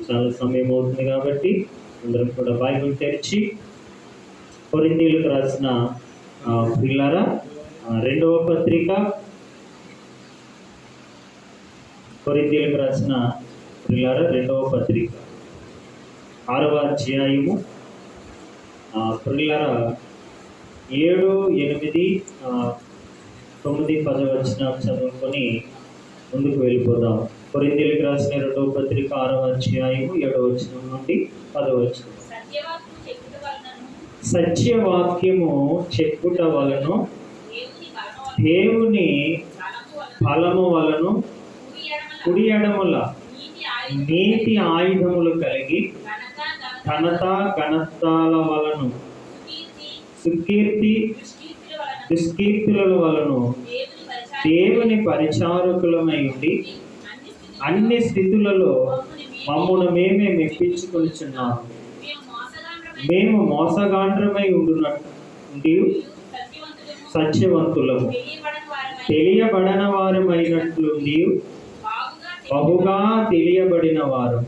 చాలా సమయం అవుతుంది కాబట్టి అందరం కూడా బైబిల్ తెరిచి కొరింథీయులకు రాసిన పిల్లరా రెండవ పత్రిక, కొరింథీయులకు రాసిన పిల్లరా రెండవ పత్రిక 6వ అధ్యాయము పిల్లరా 7, 8, 9, 10 వచనాలు చదువుకొని ముందుకు వెళ్ళిపోదాం. కొరింథీయులకు రాసిన రెండవ పత్రిక 6వ అధ్యాయము 7వ వచనం నుండి 10వ వచనం. సత్యవాక్యము చెప్పుట వలను దేవుని ఫలము వలను కుడి ఎడముల నీతి ఆయుధములు కలిగి ఘనత ఘనతాల వలను సుకీర్తి దుష్కీర్తుల వలను దేవుని పరిచారకులమై ఉండి అన్ని స్థితులలో మమ్మును మేమే మెప్పించుకొనిచున్నాము. మేము మోసగాండ్రమై ఉండి సత్యవంతులము, తెలియబడన వారమైనట్లుండి బహుగా తెలియబడిన వారు,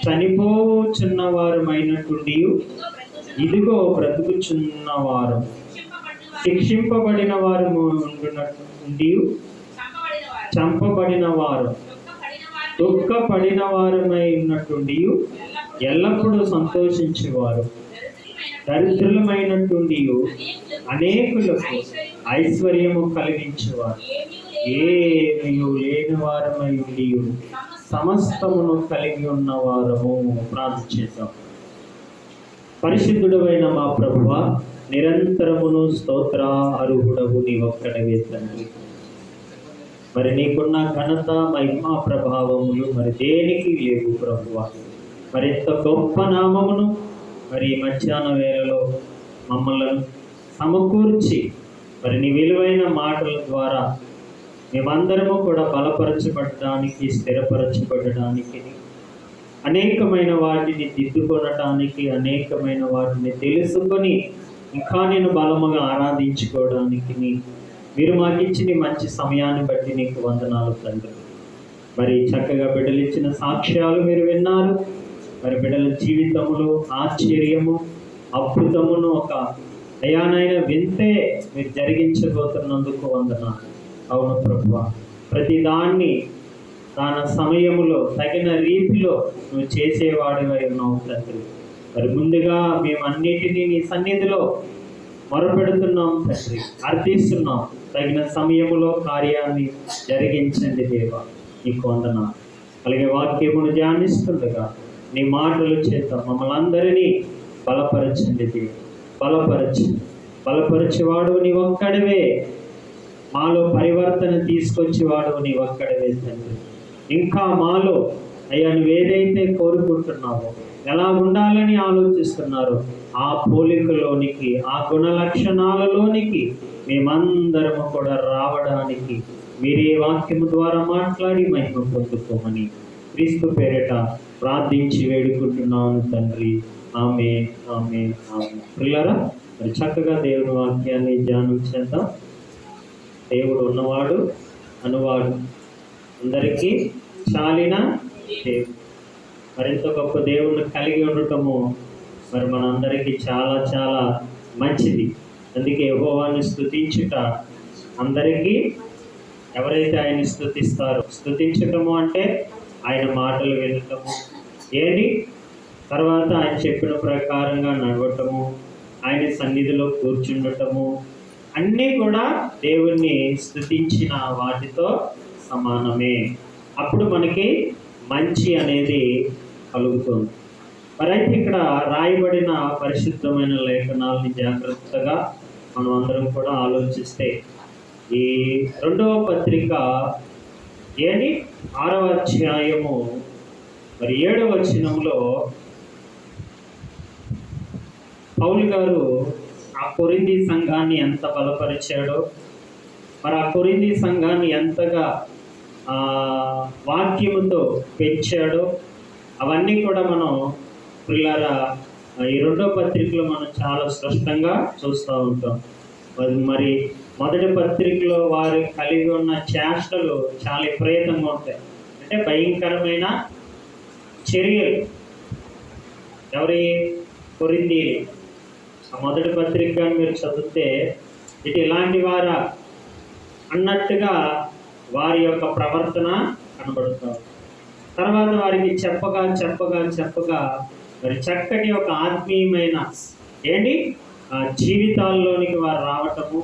చనిపోచున్న వారమైనట్లుండి ఇదిగో బ్రతుకుచున్నవారు, శిక్షింపబడిన వారు ఉండి చంపబడిన వారు, దుఃఖపడిన వారమై ఉన్నట్టుండి ఎల్లప్పుడూ సంతోషించేవారు, దరిద్రులమైనట్టుండి అనేకులకు ఐశ్వర్యము కలిగించేవారు, ఏమీ లేని వారమై ఉండి సమస్తమును కలిగి ఉన్నవారము. ప్రార్థన చేద్దాం. పరిశుద్ధుడైన మా ప్రభువా, నిరంతరమును స్తోత్ర అర్హుడవు నీ ఒక్కడవే తండ్రి. మరి నీకున్న ఘనత మహిమా ప్రభావములు మరి దేనికి లేవు ప్రభువా. మరి ఇంత గొప్ప నామమును మరి మధ్యాహ్న వేళలో మమ్మల్ని సమకూర్చి మరి నీ విలువైన మాటల ద్వారా మేమందరము కూడా బలపరచబడడానికి, స్థిరపరచబడడానికి, అనేకమైన వాటిని దిద్దుకొనటానికి, అనేకమైన వాటిని తెలుసుకొని ఇంకా నేను బలముగా ఆరాధించుకోవడానికి మీరు మాకు ఇచ్చిన మంచి సమయాన్ని బట్టి నీకు వందనాలు తండ్రి. మరి చక్కగా బిడ్డలు ఇచ్చిన సాక్ష్యాలు మీరు విన్నారు. మరి బిడ్డల జీవితంలో ఆశ్చర్యము, అద్భుతమును ఒక అయానైన వింతే మీరు జరిగించబోతున్నందుకు వందనాలు. అవును ప్రభువా, ప్రతి దాన్ని తన సమయములో తగిన రీతిలో నువ్వు చేసేవాడివై ఉన్నావు తండ్రి. మరి ముందుగా మేము అన్నిటినీ నీ సన్నిధిలో మొరపెడుతున్నాం తండ్రి, అర్థిస్తున్నాం. తగిన సమయములో కార్యాన్ని జరిగించండి దేవా, నీకు వందనాలు. అలాగే వాక్యమును ధ్యానిస్తుండగా నీ మాటల చేత మమ్మల్ని అందరినీ బలపరచండి దేవా, బలపరిచేవాడు నీ ఒక్కడివే. మాలో పరివర్తన తీసుకొచ్చేవాడు నీ ఒక్కడివే తండ్రి. ఇంకా మాలో అయ్యా నువ్వు ఏదైతే కోరుకుంటున్నావో, ఎలా ఉండాలని ఆలోచిస్తున్నారో ఆ పోలికలోనికి, ఆ గుణ లక్షణాలలోనికి మేమందరము కూడా రావడానికి మీరే వాక్యము ద్వారా మాట్లాడి మహిమ పొందుకోమని క్రీస్తు పేరిట ప్రార్థించి వేడుకుంటున్నాను తండ్రి. ఆమేన్, ఆమేన్, ఆమేన్. ప్రియులారా, మరి చక్కగా దేవుని వాక్యాన్ని ధ్యానం చేద్దాం. దేవుడు ఉన్నవాడు, అనువాడు, అందరికీ చాలిన దేవుడు. మరింత గొప్ప దేవుణ్ణి కలిగి ఉండటము మరి మనందరికీ చాలా చాలా మంచిది. అందుకే యెహోవాను స్తుతించుట అందరికీ, ఎవరైతే ఆయన స్తుతిస్తారో, స్తుతించటము అంటే ఆయన మాటలు వినటము, తర్వాత ఆయన చెప్పిన ప్రకారంగా నడవటము, ఆయన సన్నిధిలో కూర్చుండటము, అన్నీ కూడా దేవుణ్ణి స్తుతించిన వాటితో సమానమే. అప్పుడు మనకి మంచి అనేది కలుగుతుంది. మరైతే ఇక్కడ రాయబడిన పరిశుద్ధమైన లేఖనాలని జాగ్రత్తగా మనం అందరం కూడా ఆలోచిస్తే, ఈ రెండవ పత్రిక 6వ అధ్యాయము మరి 7వ వచనంలో పౌలు గారు ఆ కొరింథీ సంఘాన్ని ఎంత బలపరిచాడో, మరి ఆ కొరింథీ సంఘాన్ని ఎంతగా వాక్యముతో పెంచాడో అవన్నీ కూడా మనం పిల్లల ఈ రెండో పత్రికలో మనం చాలా స్పష్టంగా చూస్తూ ఉంటాం. మరి మొదటి పత్రికలో వారు కలిగి ఉన్న చేష్టలు చాలా విపరీతంగా ఉంటాయి. అంటే భయంకరమైన చర్యలు. ఎవరి? కొరింథీయులు. ఆ మొదటి పత్రిక మీరు చదివితే ఇటు ఇలాంటి వారా అన్నట్టుగా వారి యొక్క ప్రవర్తన కనబడుతుంది. తర్వాత వారికి చెప్పగా చెప్పగా చెప్పగా మరి చక్కటి ఒక ఆత్మీయమైన జీవితాల్లోనికి వారు రావటము,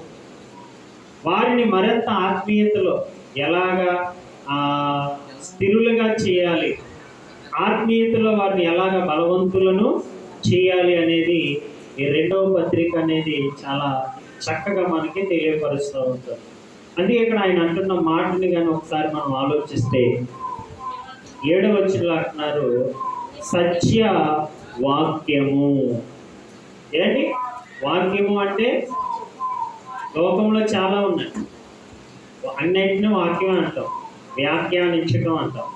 వారిని మరింత ఆత్మీయతలో ఎలాగా స్థిరులుగా చేయాలి, ఆత్మీయతలో వారిని ఎలాగ బలవంతులను చేయాలి అనేది ఈ రెండవ పత్రిక అనేది చాలా చక్కగా మనకి తెలియపరుస్తూ ఉంటుంది. అందుకే ఇక్కడ ఆయన అంటున్న మాటని కానీ ఒకసారి మనం ఆలోచిస్తే 7వ వచనంలో అంటున్నారు, సత్య వాక్యము. వాక్యము అంటే లోకంలో చాలా ఉన్నాయి. అన్నింటినీ వాక్యం అంటాం, వ్యాఖ్యానించడం అంటాం.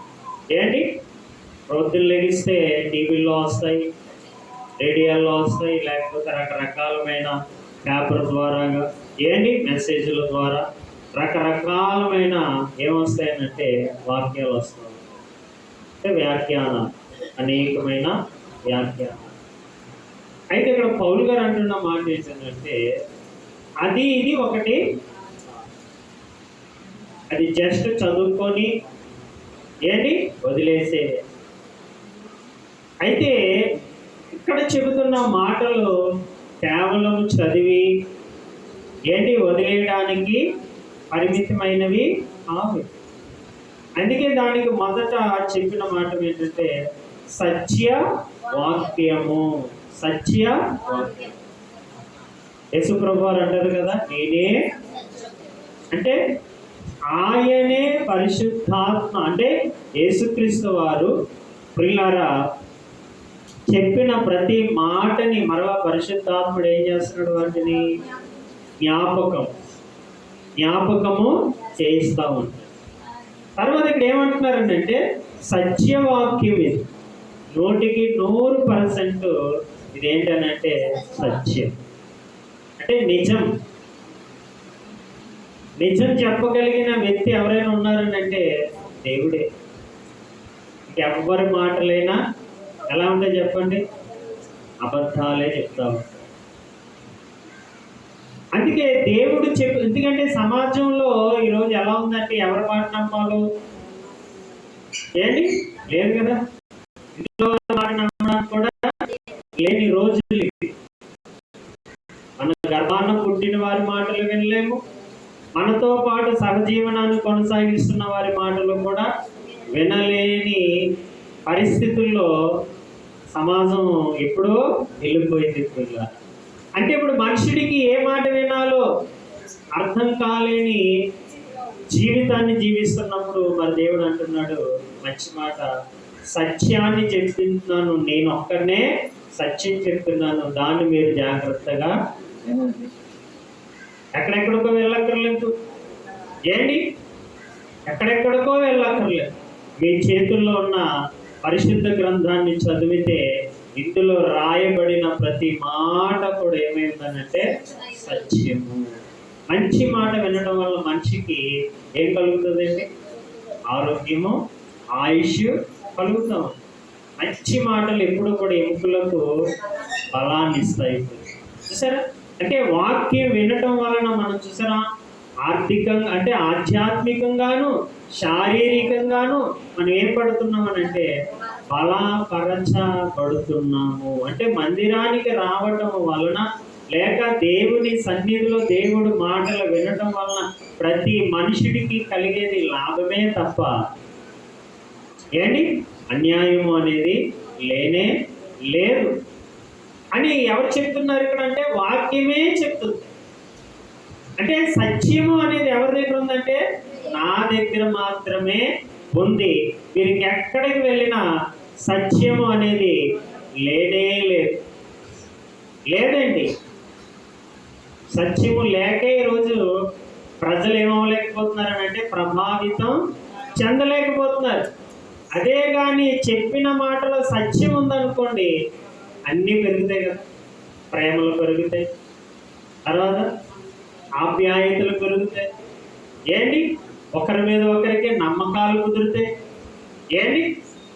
ప్రొద్దున లెగిస్తే టీవీల్లో వస్తాయి, రేడియోల్లో వస్తాయి, లేకపోతే రకరకాలమైన పేపర్ ద్వారా మెసేజ్ల ద్వారా రకరకాలమైన ఏమొస్తాయనంటే వాక్యాలు వస్తాయి. అంటే వ్యాఖ్యానం, అనేకమైన వ్యాఖ్యానం. అయితే ఇక్కడ పౌలు గారు అంటున్న మాట ఏంటంటే అది ఇది ఒకటి, అది జస్ట్ చదువుకొని వదిలేసే. అయితే ఇక్కడ చెబుతున్న మాటలు కేవలం చదివి వదిలేయడానికి పరిమితమైనవి కావు. అందుకే దానికి మొదట చెప్పిన మాట ఏంటంటే సత్య వాక్యము. సత్య వాక్యం. యేసు ప్రభువారు అంటారు కదా, నేనే అంటే ఆయనే పరిశుద్ధాత్మ. అంటే యేసుక్రీస్తు వారు ప్రియులారా చెప్పిన ప్రతి మాటని మరలా పరిశుద్ధాత్ముడు ఏం చేస్తున్నాడు? వాటిని జ్ఞాపకము చేయిస్తూ ఉంటాడు. తర్వాత ఇక్కడ ఏమంటున్నారంటే సత్యవాక్యం. ఇది 100% ఇదేంటనంటే సత్యం. అంటే నిజం చెప్పగలిగిన వ్యక్తి ఎవరైనా ఉన్నారనంటే దేవుడే. ఎవరి మాటలైనా ఎలా ఉంటాయి చెప్పండి? అబద్ధాలే చెప్తా ఉంటారు. అందుకే దేవుడు ఎందుకంటే సమాజంలో ఈరోజు ఎలా ఉందంటే ఎవరి మాట నమ్మాలో లేదు కదా. ఇంట్లో మాట నమ్మడానికి కూడా లేని రోజులు. మన గర్భాన పుట్టిన వారి మాటలు వినలేము, మనతో పాటు సహజీవనాన్ని కొనసాగిస్తున్న వారి మాటలు కూడా వినలేని పరిస్థితుల్లో సమాజం ఎప్పుడో వెళ్ళిపోయింది. అంటే ఇప్పుడు మనుషుడికి ఏ మాట వినాలో అర్థం కాలేని జీవితాన్ని జీవిస్తున్నప్పుడు మరి దేవుడు అంటున్నాడు మంచి మాట, సత్యాన్ని చెప్తున్నాను, నేను ఒక్కడనే సత్యం చెప్తున్నాను, దాన్ని మీరు జాగ్రత్తగా ఎక్కడెక్కడికో వెళ్ళక్కర్లేదు. ఎక్కడెక్కడికో వెళ్ళక్కర్లేదు. మీ చేతుల్లో ఉన్న పరిశుద్ధ గ్రంథాన్ని చదివితే ఇందులో రాయబడిన ప్రతి మాట కూడా ఏమైందనంటే సత్యము. మంచి మాట వినడం వల్ల మనిషికి ఏం కలుగుతుందండి? ఆరోగ్యము, ఆయుష్ కలుగుతాం. మంచి మాటలు ఎప్పుడు కూడా ఎముకలకు బలాన్ని ఇస్తాయి. చూసారా? అంటే వాక్యం వినటం వలన మనం చూసారా ఆర్థికంగా అంటే ఆధ్యాత్మికంగాను శారీరకంగాను మనం ఏం పడుతున్నామనంటే బలపరచబడుతున్నాము. అంటే మందిరానికి రావటం వలన లేక దేవుని సన్నిధిలో దేవుడు మాటలు వినటం వలన ప్రతి మనుషుడికి కలిగేది లాభమే తప్ప అన్యాయము అనేది లేనే లేదు అని ఎవరు చెప్తున్నారు ఇక్కడ అంటే వాక్యమే చెప్తుంది. అంటే సత్యము అనేది ఎవరి దగ్గర ఉందంటే నా దగ్గర మాత్రమే ఉంది. మీరు ఎక్కడికి వెళ్ళినా సత్యము అనేది లేదండి. సత్యము లేక ఈరోజు ప్రజలు ఏమవలేకపోతున్నారని అంటే ప్రభావితం చెందలేకపోతున్నారు. అదే కానీ చెప్పిన మాటలో సత్యం ఉందనుకోండి అన్నీ పెరుగుతాయి కదా. ప్రేమలు పెరుగుతాయి, తర్వాత ఆప్యాయతలు పెరుగుతాయి, ఒకరి మీద ఒకరికి నమ్మకాలు కుదురుతాయి,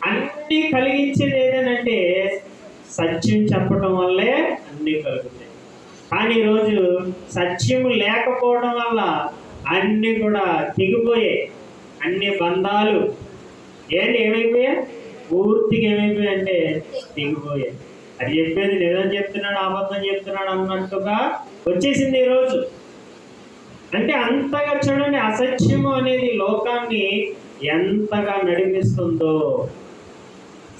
అన్నీ కలిగించేది ఏదనంటే సత్యం చెప్పడం వల్లే అన్నీ కలుగుతాయి. కానీ ఈరోజు సత్యము లేకపోవడం వల్ల అన్నీ కూడా తెగిపోయాయి. అన్ని బంధాలు ఏమైపోయాయి? పూర్తిగా ఏమైపోయాయి అంటే తెగిపోయాయి. అది చెప్పేది నిజం చెప్తున్నాడు, అబద్ధం చెప్తున్నాడు అన్నట్టుగా వచ్చేసింది ఈరోజు. అంటే అంతగా చూడండి, అసత్యము అనేది లోకాన్ని ఎంతగా నడిపిస్తుందో.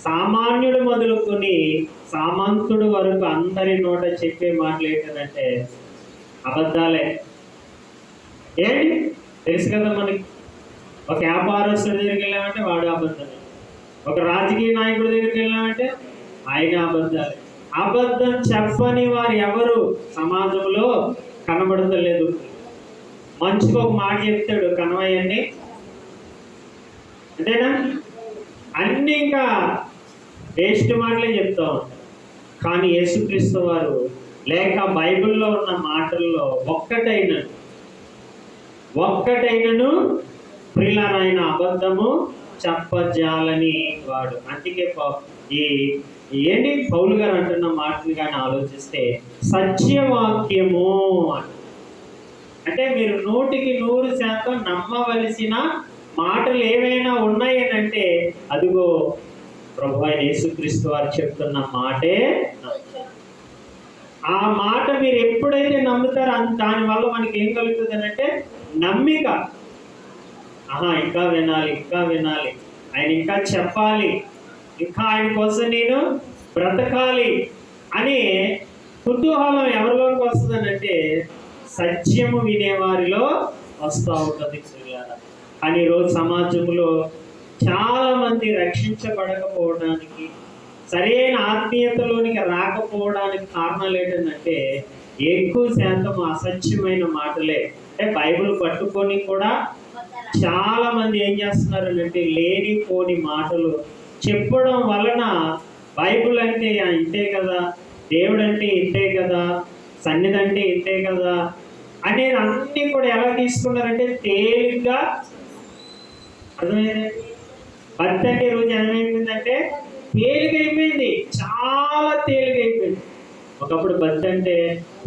సామాన్యుడు మొదలుకొని సామంతుడు వరకు అందరి నోట చెప్పే మాటలు ఏంటంటే అబద్ధాలే. ఏంటి తెలుసు కదా మనకి. ఒక వ్యాపారస్తుడి దగ్గరికి వెళ్ళామంటే వాడు అబద్ధమే, ఒక రాజకీయ నాయకుడి దగ్గరికి వెళ్ళామంటే ఆయన అబద్ధాలే. అబద్ధం చెప్పని వారు ఎవరు సమాజంలో కనబడతలేదు. మంచిగా ఒక మాట చెప్తాడు, కనవయ్యండి అంతేనా? అన్ని ఇంకా వేస్ట్ మాటలే చెప్తా ఉంటారు. కానీ యేసుక్రీస్తు వారు లేక బైబిల్లో ఉన్న మాటల్లో ఒక్కటైనను ప్రియులారాయన అబద్ధము చెప్పజాలని వాడు. అందుకే ఏంటి పౌలు గారు అంటున్న మాటలు కానీ ఆలోచిస్తే సత్యవాక్యము అంటే మీరు 100% నమ్మవలసిన మాటలు ఏవైనా ఉన్నాయనంటే అదిగో ప్రభు అయిన యేసుక్రీస్తు వారు చెప్తున్న మాటే. ఆ మాట మీరు ఎప్పుడైతే నమ్ముతారో దానివల్ల మనకి ఏం కలుగుతుంది అంటే నమ్మిక. ఇంకా వినాలి, ఆయన ఇంకా చెప్పాలి, ఇంకా ఆయన కోసం నేను బ్రతకాలి అనే కుతూహలం ఎవరిలోకి వస్తుందనంటే సత్యము వినేవారిలో వస్తూ ఉంటుంది. కానీ ఈరోజు సమాజంలో చాలా మంది రక్షించబడకపోవడానికి, సరైన ఆత్మీయతలోనికి రాకపోవడానికి కారణాలు ఏంటంటే ఎక్కువ శాతం అసత్యమైన మాటలే. అంటే బైబిల్ పట్టుకొని కూడా చాలా మంది ఏం చేస్తున్నారు అంటే లేనిపోని మాటలు చెప్పడం వలన బైబిల్ అంటే ఇంతే కదా, దేవుడు అంటే ఇంతే కదా, సన్నిధి అంటే ఇంతే కదా అనేది అన్నీ కూడా ఎలా తీసుకున్నారంటే తేలిగ్గా. అర్థమైంది? భక్తి అంటే రోజు ఏమైపోయిందంటే తేలిగైపోయింది, చాలా తేలిగైపోయింది. ఒకప్పుడు భక్తి అంటే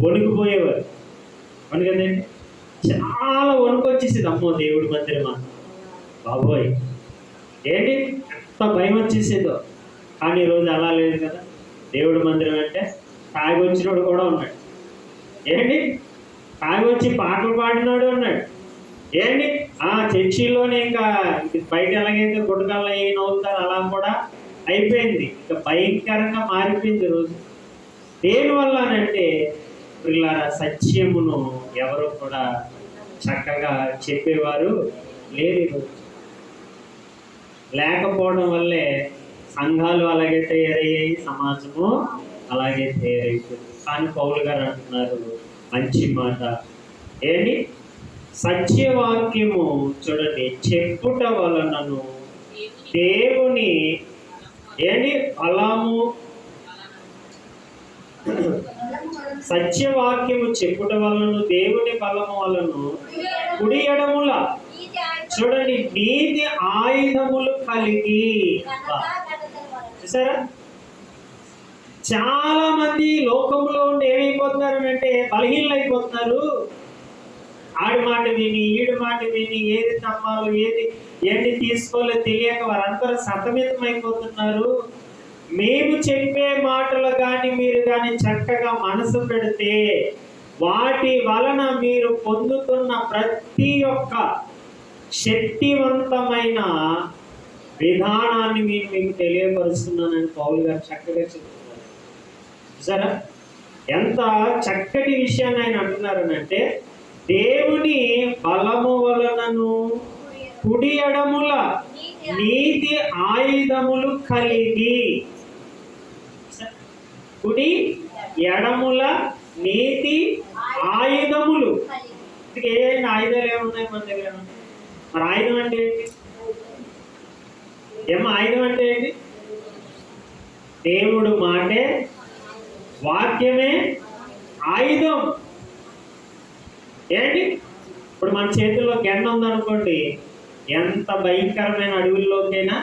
వణికిపోయేవారు, అవును కదండి. చాలా వణుకు వచ్చేసేది, అమ్మో దేవుడి మందిరమా బాబోయ్ ఏంటి ఎంత భయం వచ్చేసేదో. కానీ ఈరోజు అలా లేదు కదా. దేవుడి మందిరం అంటే తాగి వచ్చినోడు కూడా ఉన్నాడు, ఏంటి తాగి వచ్చి పాటలు పాడినాడు ఉన్నాడు, ఏంటి చర్చిలోనే ఇంకా బయట ఎలాగైతే గుడ్డకాలు అయ్యి నవ్వుతారు అలా కూడా అయిపోయింది. ఇంకా భయంకరంగా మారిపోయింది రోజు. దేనివల్ల అంటే పిల్లల సత్యమును ఎవరు కూడా చక్కగా చెప్పేవారు లేరు. లేకపోవడం వల్లే సంఘాలు అలాగే తయారయ్యాయి, సమాజము అలాగే తయారైపోయింది. కానీ పౌలు గారు అంటున్నారు మంచి మాట, ఏంటి సత్యవాక్యము చూడండి చెప్పుట వలనను దేవుని ఫలము. సత్యవాక్యము చెప్పుట వలన దేవుని ఫలము వలను కుడి ఎడముల చూడండి నీతి ఆయుధములు కలిగి. చూసారా, చాలా మంది లోకంలో ఉండి ఏమైపోతున్నారు అంటే బలహీనలు అయిపోతున్నారు. ఆడి మాట విని ఈడి మాట విని ఏది నమ్మాలో ఏది తీసుకోవాలో తెలియక వారందరూ సతమితమైపోతున్నారు. మేము చెప్పే మాటలు కానీ మీరు కానీ చక్కగా మనసు పెడితే వాటి వలన మీరు పొందుతున్న ప్రతి ఒక్క శక్తివంతమైన విధానాన్ని మీకు తెలియపరుస్తున్నానని పౌలు గారు చక్కగా చెప్తున్నారు. సరే, ఎంత చక్కటి విషయాన్ని ఆయన అంటున్నారనంటే దేవుని బలము వలనను కుడి ఎడముల నీతి ఆయుధములు కలిగి. కుడి ఎడముల నీతి ఆయుధములు. ఏ ఆయుధాలు ఏమున్నాయి మన దగ్గర? మరి ఆయుధం అంటే ఏంటి? ఆయుధం అంటే ఏంటి? దేవుడు మాటే, వాక్యమే ఆయుధం. ఏంటి ఇప్పుడు మన చేతుల్లో గెండ ఉందనుకోండి, ఎంత భయంకరమైన అడవుల్లోకైనా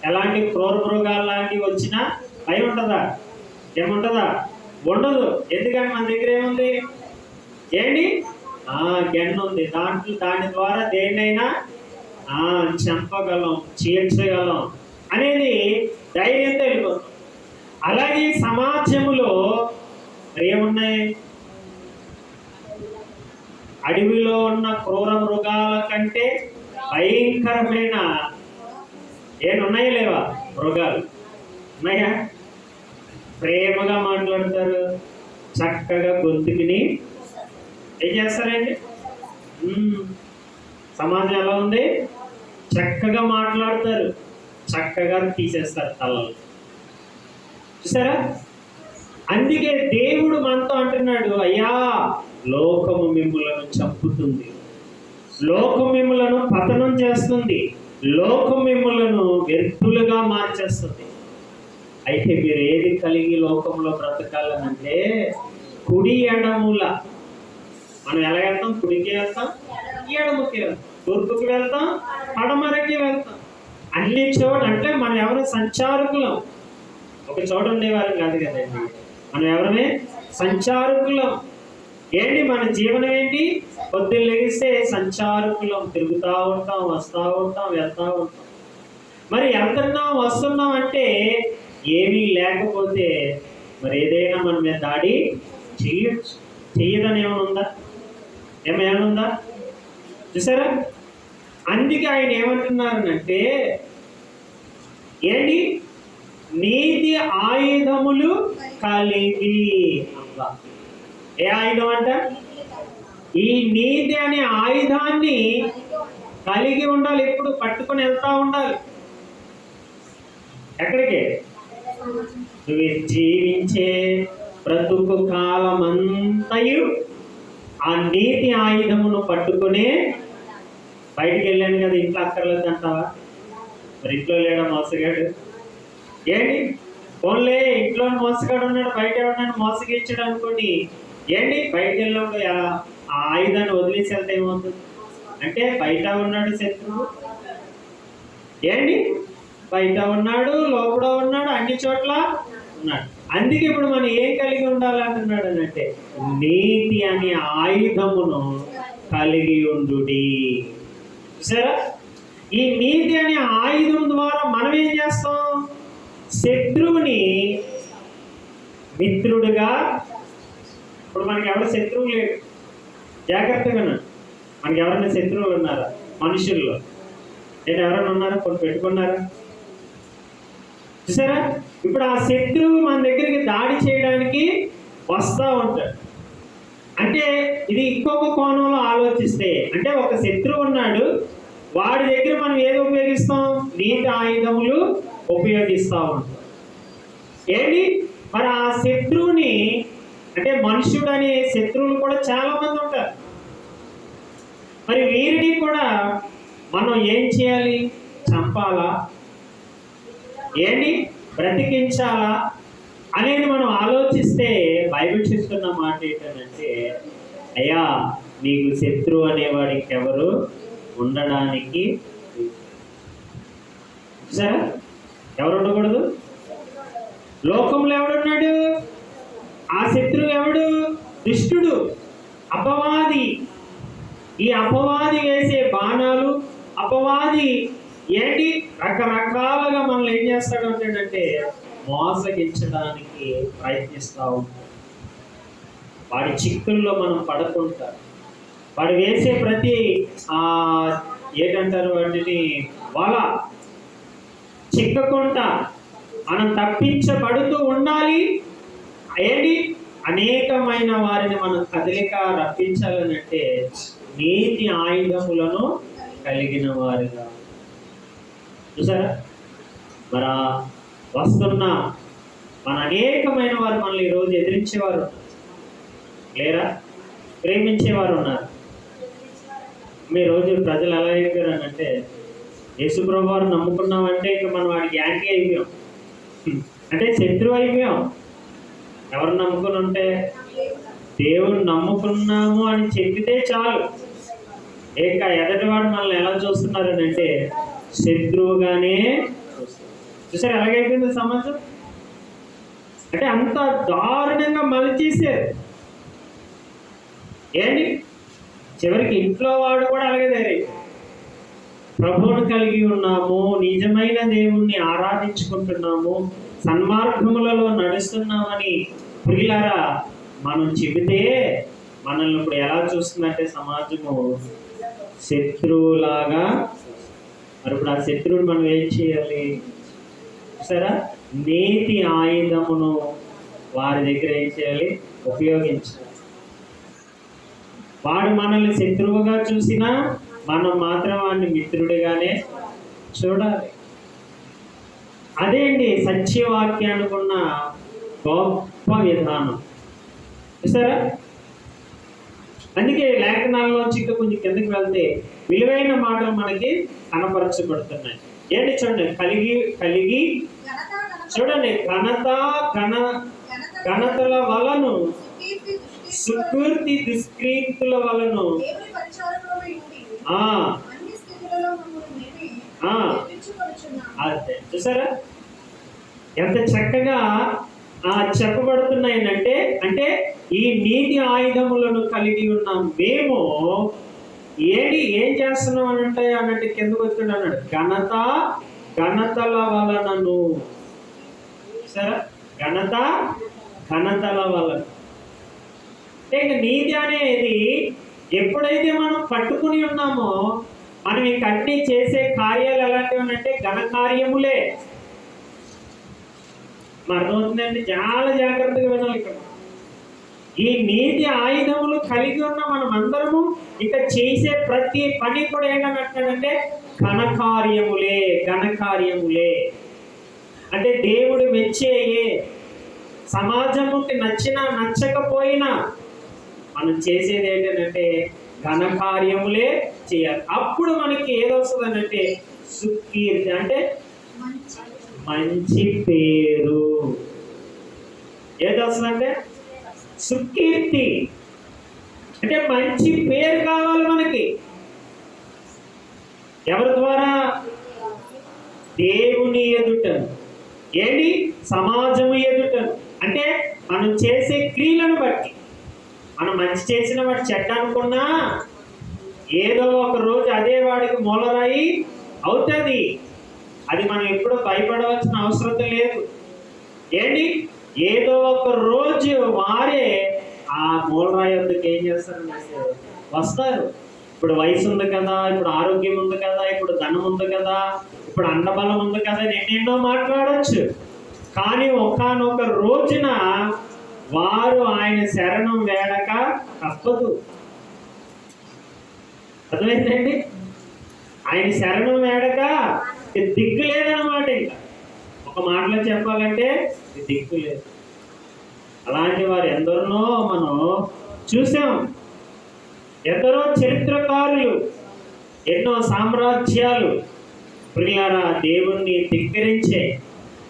ఎలాంటి క్రూర మృగాలు లాంటివి వచ్చినా భయం ఉంటుందా? ఏముంటుందా? ఉండదు. ఎందుకంటే మన దగ్గర ఏముంది? ఏంటి? గెన్న ఉంది. దాని ద్వారా దేన్నైనా చంపగలం, చీల్చగలం అనేది ధైర్యంతో వెళ్ళిపోతుంది. అలాగే సమాజంలో ఏమున్నాయి? అడవిలో ఉన్న క్రూర మృగాల కంటే భయంకరమైన ఏమున్నాయి లేవా? మృగాలు ఉన్నాయా? ప్రేమగా మాట్లాడతారు, చక్కగా గొంతుకుని ఏం చేస్తారండి? సమాజం ఎలా ఉంది? చక్కగా మాట్లాడతారు, చక్కగా తీసేస్తారు తలలు. చూసారా? అందుకే దేవుడు మనతో అంటున్నాడు, అయ్యా లోకము మిమ్ములను చంపుతుంది, లోకం మిమ్ములను పతనం చేస్తుంది, లోకం మిమ్ములను వ్యర్థులుగా మార్చేస్తుంది. అయితే మీరు ఏది కలిగి లోకంలో బ్రతకాలనంటే కుడి ఎడముల. మనం ఎలా వెళ్తాం? కుడికి వెళ్తాం, ఎడముకి వెళ్తాం, తూర్పుకి వెళ్తాం, పడమరకి వెళ్తాం. అన్ని చోట అంటే మనం ఎవరు? సంచారకులం. ఒక చోట ఉండేవారు కాదు కదండి. మనం ఎవరమే? సంచారకులం. ఏంటి మన జీవనం? ఏంటి? పొద్దున్న లెగిస్తే సంచారకులం, తిరుగుతూ ఉంటాం, వస్తూ ఉంటాం, వెళ్తూ ఉంటాం. మరి వెళ్తున్నాం, వస్తున్నాం అంటే ఏమీ లేకపోతే మరి ఏదైనా మన మీద దాడి చెయ్యొచ్చు. చెయ్యదని ఏమైనా ఉందా? ఏమైనా ఉందా? చూసారా? అందుకే ఆయన ఏమంటున్నారనంటే ఏంటి? నీతి ఆయుధములు కలిగి. ఏ ఆయుధం అంట? ఈ నీతి అనే ఆయుధాన్ని కలిగి ఉండాలి. ఎప్పుడు పట్టుకొని వెళ్తా ఉండాలి. ఎక్కడికి? నువ్వు జీవించే బ్రతుకు కాలమంతయు ఆ నీతి ఆయుధమును పట్టుకునే బయటికి వెళ్ళాను కదా, ఇంట్లో అక్కర్లేదు అంటావా? మరి ఇంట్లో లేడా మోసగాడు? ఏంటి? ఓన్లే ఇంట్లో మోసగాడు ఉన్నాడు, బయట ఉన్నాడు మోసగించాడు అనుకోండి. ఏంటి? బయటకు వెళ్ళినప్పుడు ఆ ఆయుధాన్ని వదిలేసి వెళ్తే ఏమవుతుంది అంటే బయట ఉన్నాడు శత్రువు. ఏంటి? బయట ఉన్నాడు, లోపల ఉన్నాడు, అన్ని చోట్ల ఉన్నాడు. అందుకే ఇప్పుడు మనం ఏం కలిగి ఉండాలంటున్నాడు అంటే నీతి అనే ఆయుధమును కలిగి ఉండు. సరే, ఈ నీతి అనే ఆయుధం ద్వారా మనం ఏం చేస్తాం? శత్రువుని మిత్రుడుగా. ఇప్పుడు మనకి ఎవరు శత్రువు లేడు, జాగ్రత్తగా. మనకి ఎవరైనా శత్రువులు ఉన్నారా? మనుషుల్లో నేను ఎవరైనా ఉన్నారా? కొన్ని పెట్టుకున్నారా? చూసారా? ఇప్పుడు ఆ శత్రువు మన దగ్గరికి దాడి చేయడానికి వస్తూ ఉంటాడు. అంటే ఇది ఇంకొక కోణంలో ఆలోచిస్తే, అంటే ఒక శత్రువు ఉన్నాడు, వాడి దగ్గర మనం ఏది ఉపయోగిస్తాం? నీతి ఆయుధములు ఉపయోగిస్తూ ఉంటాం. ఏంటి? మరి ఆ శత్రువుని, అంటే మనుషుడు అనే శత్రువులు కూడా చాలా మంది ఉంటారు. మరి వీరిని కూడా మనం ఏం చేయాలి? చంపాలా? ఏంటి? బ్రతికించాలా అనేది మనం ఆలోచిస్తే బైబిల్ చెప్తున్న మాట ఏంటంటే, అయ్యా నీకు శత్రువు అనేవాడికి ఎవరు ఉండడానికి సరే, ఎవరు ఉండకూడదు? లోకంలో ఎవడున్నాడు? ఆ శత్రువు ఎవడు? దుష్టుడు, అపవాది. ఈ అపవాది వేసే బాణాలు, అపవాది ఏంటి రకరకాలుగా మనల్ని ఏం చేస్తాడు అంటే మోసగించడానికి ప్రయత్నిస్తూ ఉంటాడు. వాడి చిక్కుల్లో మనం పడకుండా, వాడు వేసే ప్రతి ఏంటంటారు వాటిని, వల చిక్కకుండా మనం తప్పించబడుతూ ఉండాలి. ఏంటి? అనేకమైన వారిని మనం కదలిక రప్పించాలని అంటే నీతి ఆయుధములను కలిగిన వారిగా. చూసారా? మన వస్తున్న మన అనేకమైన వారు మనల్ని ఈరోజు ఎదిరించేవారు లేరా? ప్రేమించేవారు ఉన్నారు. మీ రోజు ప్రజలు ఎలా అయిపోయారనంటే, యేసుప్రభు వారు నమ్ముకున్నామంటే ఇక మనం వాడికి యాంటీ అయిపోయాం, అంటే శత్రువు అయిపోయాం. ఎవరు నమ్ముకుని ఉంటే? దేవుడు నమ్ముకున్నాము అని చెప్పితే చాలు, ఎదటివాడు మనల్ని ఎలా చూస్తున్నారని అంటే శత్రువుగానే చూస్తారు. చూసారు ఎలాగైపోయింది సమాజం? అంటే అంత దారుణంగా మలిచేసారు. ఏంటి చివరికి ఇంట్లో వాడు కూడా అలాగే తయారైపోయాడు. ప్రభువును కలిగి ఉన్నాము, నిజమైన దేవుణ్ణి ఆరాధించుకుంటున్నాము, సన్మార్గములలో నడుస్తున్నామని ప్రియులారా మనం చెబితే మనల్ని ఇప్పుడు ఎలా చూస్తుందంటే సమాజము శత్రువులాగా. మరి ఇప్పుడు ఆ శత్రువుని మనం ఏం చేయాలి? సరే, నీతి ఆయుధమును వారి దగ్గర ఏం చేయాలి? ఉపయోగించాలి. వాడు మనల్ని శత్రువుగా చూసినా మనం మాత్రం వాడిని మిత్రుడిగానే చూడాలి. అదే అండి సత్యవాక్యానికి ఉన్న గొప్ప విధానం. చూసారా? అందుకే లేఖనాల్లోంచి ఇంకా కొంచెం కిందకి వెళ్తే విలువైన మాటలు మనకి కనపరచబడుతున్నాయి. ఏంటి చూడండి, కలిగి చూడండి, ఘనతల వలను, సుకీర్తి దుష్కీర్తుల వలను అదే చూసారా ఎంత చక్కగా చెప్పబడుతున్నాయంటే, అంటే ఈ నీతి ఆయుధములను కలిగి ఉన్నాం మేము. ఏం చేస్తున్నాం అనంటే కిందకు వచ్చాడు అన్నాడు, ఘనతల వలనను. సరే, ఘనతల వలన అంటే ఇంక నీతి అనేది ఎప్పుడైతే మనం పట్టుకుని ఉన్నామో మనం ఇంక అన్ని చేసే కార్యాలు ఎలాంటివి అంటే ఘనకార్యములే. అర్థమవుతుందండి? చాలా జాగ్రత్తగా వినాలి. ఇక్కడ ఈ నీతి ఆయుధములు కలిగి ఉన్న మనం అందరము ఇక చేసే ప్రతి పని కూడా ఏంటంటే ఘనకార్యములే. అంటే దేవుడు మెచ్చేయే, సమాజముకి నచ్చకపోయినా మనం చేసేది ఏంటంటే ఘనకార్యములే చేయాలి. అప్పుడు మనకి ఏదొస్తుందనంటే సుకీర్తి, అంటే మంచి పేరు. ఏదొస్తుందంటే సుకీర్తి, అంటే మంచి పేరు కావాలి మనకి. ఎవరి ద్వారా? దేవుని ఎదుట, ఏంటి సమాజము ఎదుట. అంటే మనం చేసే క్రియలను బట్టి, మనం మంచి చేసిన వాడు చెడ్డ అనుకున్నా ఏదో ఒక రోజు అదే వాడికి మూలరాయి అవుతుంది. అది మనం ఎప్పుడూ భయపడవలసిన అవసరం లేదు. ఏంటి ఏదో ఒక రోజు వారే ఆ మూలరాయి వద్దకు ఏం చేస్తారంటే వస్తారు. ఇప్పుడు వయసు ఉంది కదా, ఇప్పుడు ఆరోగ్యం ఉంది కదా, ఇప్పుడు ధనం ఉంది కదా, ఇప్పుడు అండబలం ఉంది కదా, ఎన్నెన్నో మాట్లాడచ్చు. కానీ ఒకానొక రోజున వారు ఆయన శరణం వేడక తప్పదు. అర్థమైందండి? ఆయన శరణం వేడక దిక్కు లేదన్నమాట. ఇంకా ఒక మాటలో చెప్పాలంటే దిక్కు లేదు. అలాంటి వారు ఎందరినో మనం చూసాం. ఎందరో చరిత్రకారులు, ఎన్నో సామ్రాజ్యాలు ప్రియులారా దేవుణ్ణి ధిక్కరించే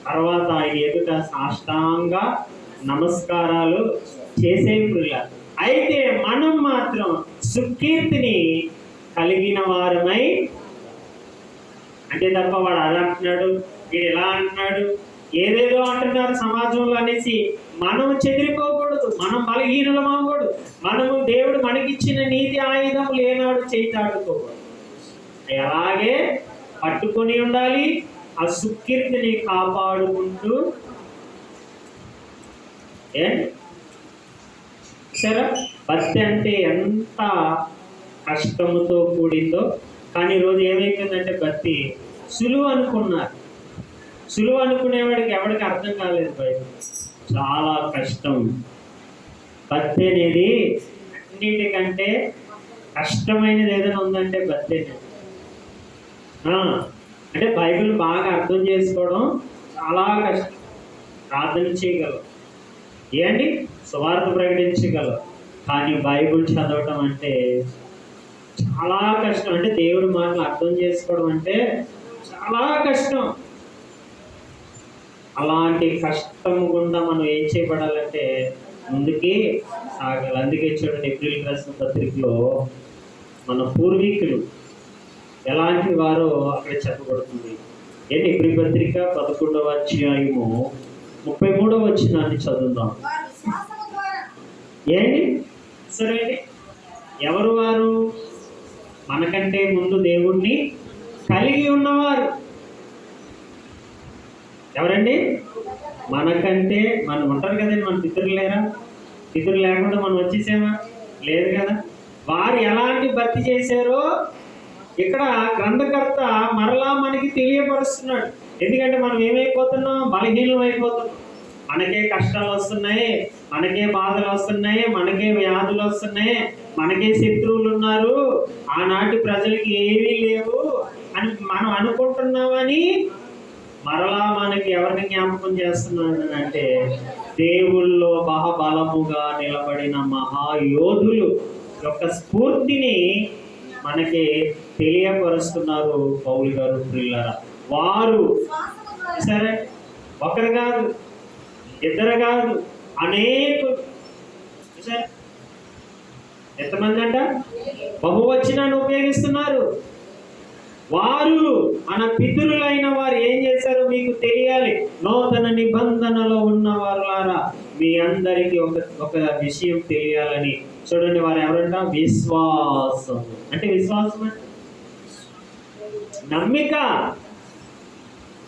తర్వాత ఆయన ఎదుట సాష్టాంగ నమస్కారాలు చేసే ప్రియులారా. అయితే మనం మాత్రం సుకీర్తిని కలిగిన వారమై, అంటే తప్ప వాడు అలా అంటున్నాడు, వీడు ఎలా అంటున్నాడు, ఏదేదో అంటున్నారు సమాజంలో అనేసి మనం చెదిరిపోకూడదు, మనం బలహీనలం అవ్వకూడదు. మనము దేవుడు మనకిచ్చిన నీతి ఆయుధములు ఏనాడు చేతాడుకోకూడదు. అలాగే పట్టుకొని ఉండాలి, ఆ సుకీర్తిని కాపాడుకుంటూ. సరే, భక్తి అంటే ఎంత కష్టముతో కూడిందో. కానీ ఈరోజు ఏమైపోయిందంటే భక్తి సులువు అనుకున్నారు. సులువు అనుకునేవాడికి ఎవరికి అర్థం కాలేదు. బైబిల్ చాలా కష్టం. భక్తి అనేది అన్నిటికంటే కష్టమైనది ఏదైనా ఉందంటే భక్తి అనేది. అంటే బైబిల్ బాగా అర్థం చేసుకోవడం చాలా కష్టం. ప్రార్థన చేయగలవు, ఏంటి సువార్త ప్రకటించగలవు, కానీ బైబిల్ చదవటం అంటే చాలా కష్టం. అంటే దేవుడి మాటలు అర్థం చేసుకోవడం అంటే చాలా కష్టం. అలాంటి కష్టం గుండా మనం ఏం చేయబడాలంటే ముందుకి సాగాలి. అందుకే చూడండి, ఏప్రిల్ రాసిన పత్రికలో మన పూర్వీకులు ఎలాంటి వారో అక్కడ చెప్పబడుతుంది. ఏంటి ఇబ్రీ పత్రిక 11వ అధ్యాయము 33వ వచనాన్ని చదువుదాం. ఏంటి సరే అండి, ఎవరు వారు? మనకంటే ముందు దేవుణ్ణి కలిగి ఉన్నవారు. ఎవరండి? మనకంటే మనం ఉంటారు కదండి, మన పితరులు లేరా? పితరులు లేకుండా మనం వచ్చేసామా? లేదు కదా. వారు ఎలాంటి భక్తి చేశారో ఇక్కడ గ్రంథకర్త మరలా మనకి తెలియపరుస్తున్నాడు. ఎందుకంటే మనం ఏమైపోతున్నాం? బలహీనం అయిపోతున్నాం. మనకే కష్టాలు వస్తున్నాయి, మనకే బాధలు వస్తున్నాయి, మనకే వ్యాధులు వస్తున్నాయి, మనకే శత్రువులు ఉన్నారు, ఆనాటి ప్రజలకి ఏమీ లేవు అని మనం అనుకుంటున్నామని మరలా మనకి ఎవరిని జ్ఞాపకం చేస్తున్నాడు అంటే దేవుల్లో బహబలముగా నిలబడిన మహాయోధులు యొక్క స్ఫూర్తిని మనకి తెలియపరుస్తున్నారు పౌలు గారు. ప్రియులారా, వారు సరే ఒకరు కాదు, ఇద్దరు కాదు, అనేకులు. ఎంతమంది అంట? బహువచనాన్ని ఉపయోగిస్తున్నారు. వారు మన పితరులైన వారు ఏం చేశారో మీకు తెలియాలి. నూతన నిబంధనలో ఉన్న వారులారా, మీ అందరికీ ఒక విషయం తెలియాలని. చూడండి, వారు ఎవరంట? విశ్వాసం. అంటే విశ్వాసం అంటే నమ్మిక.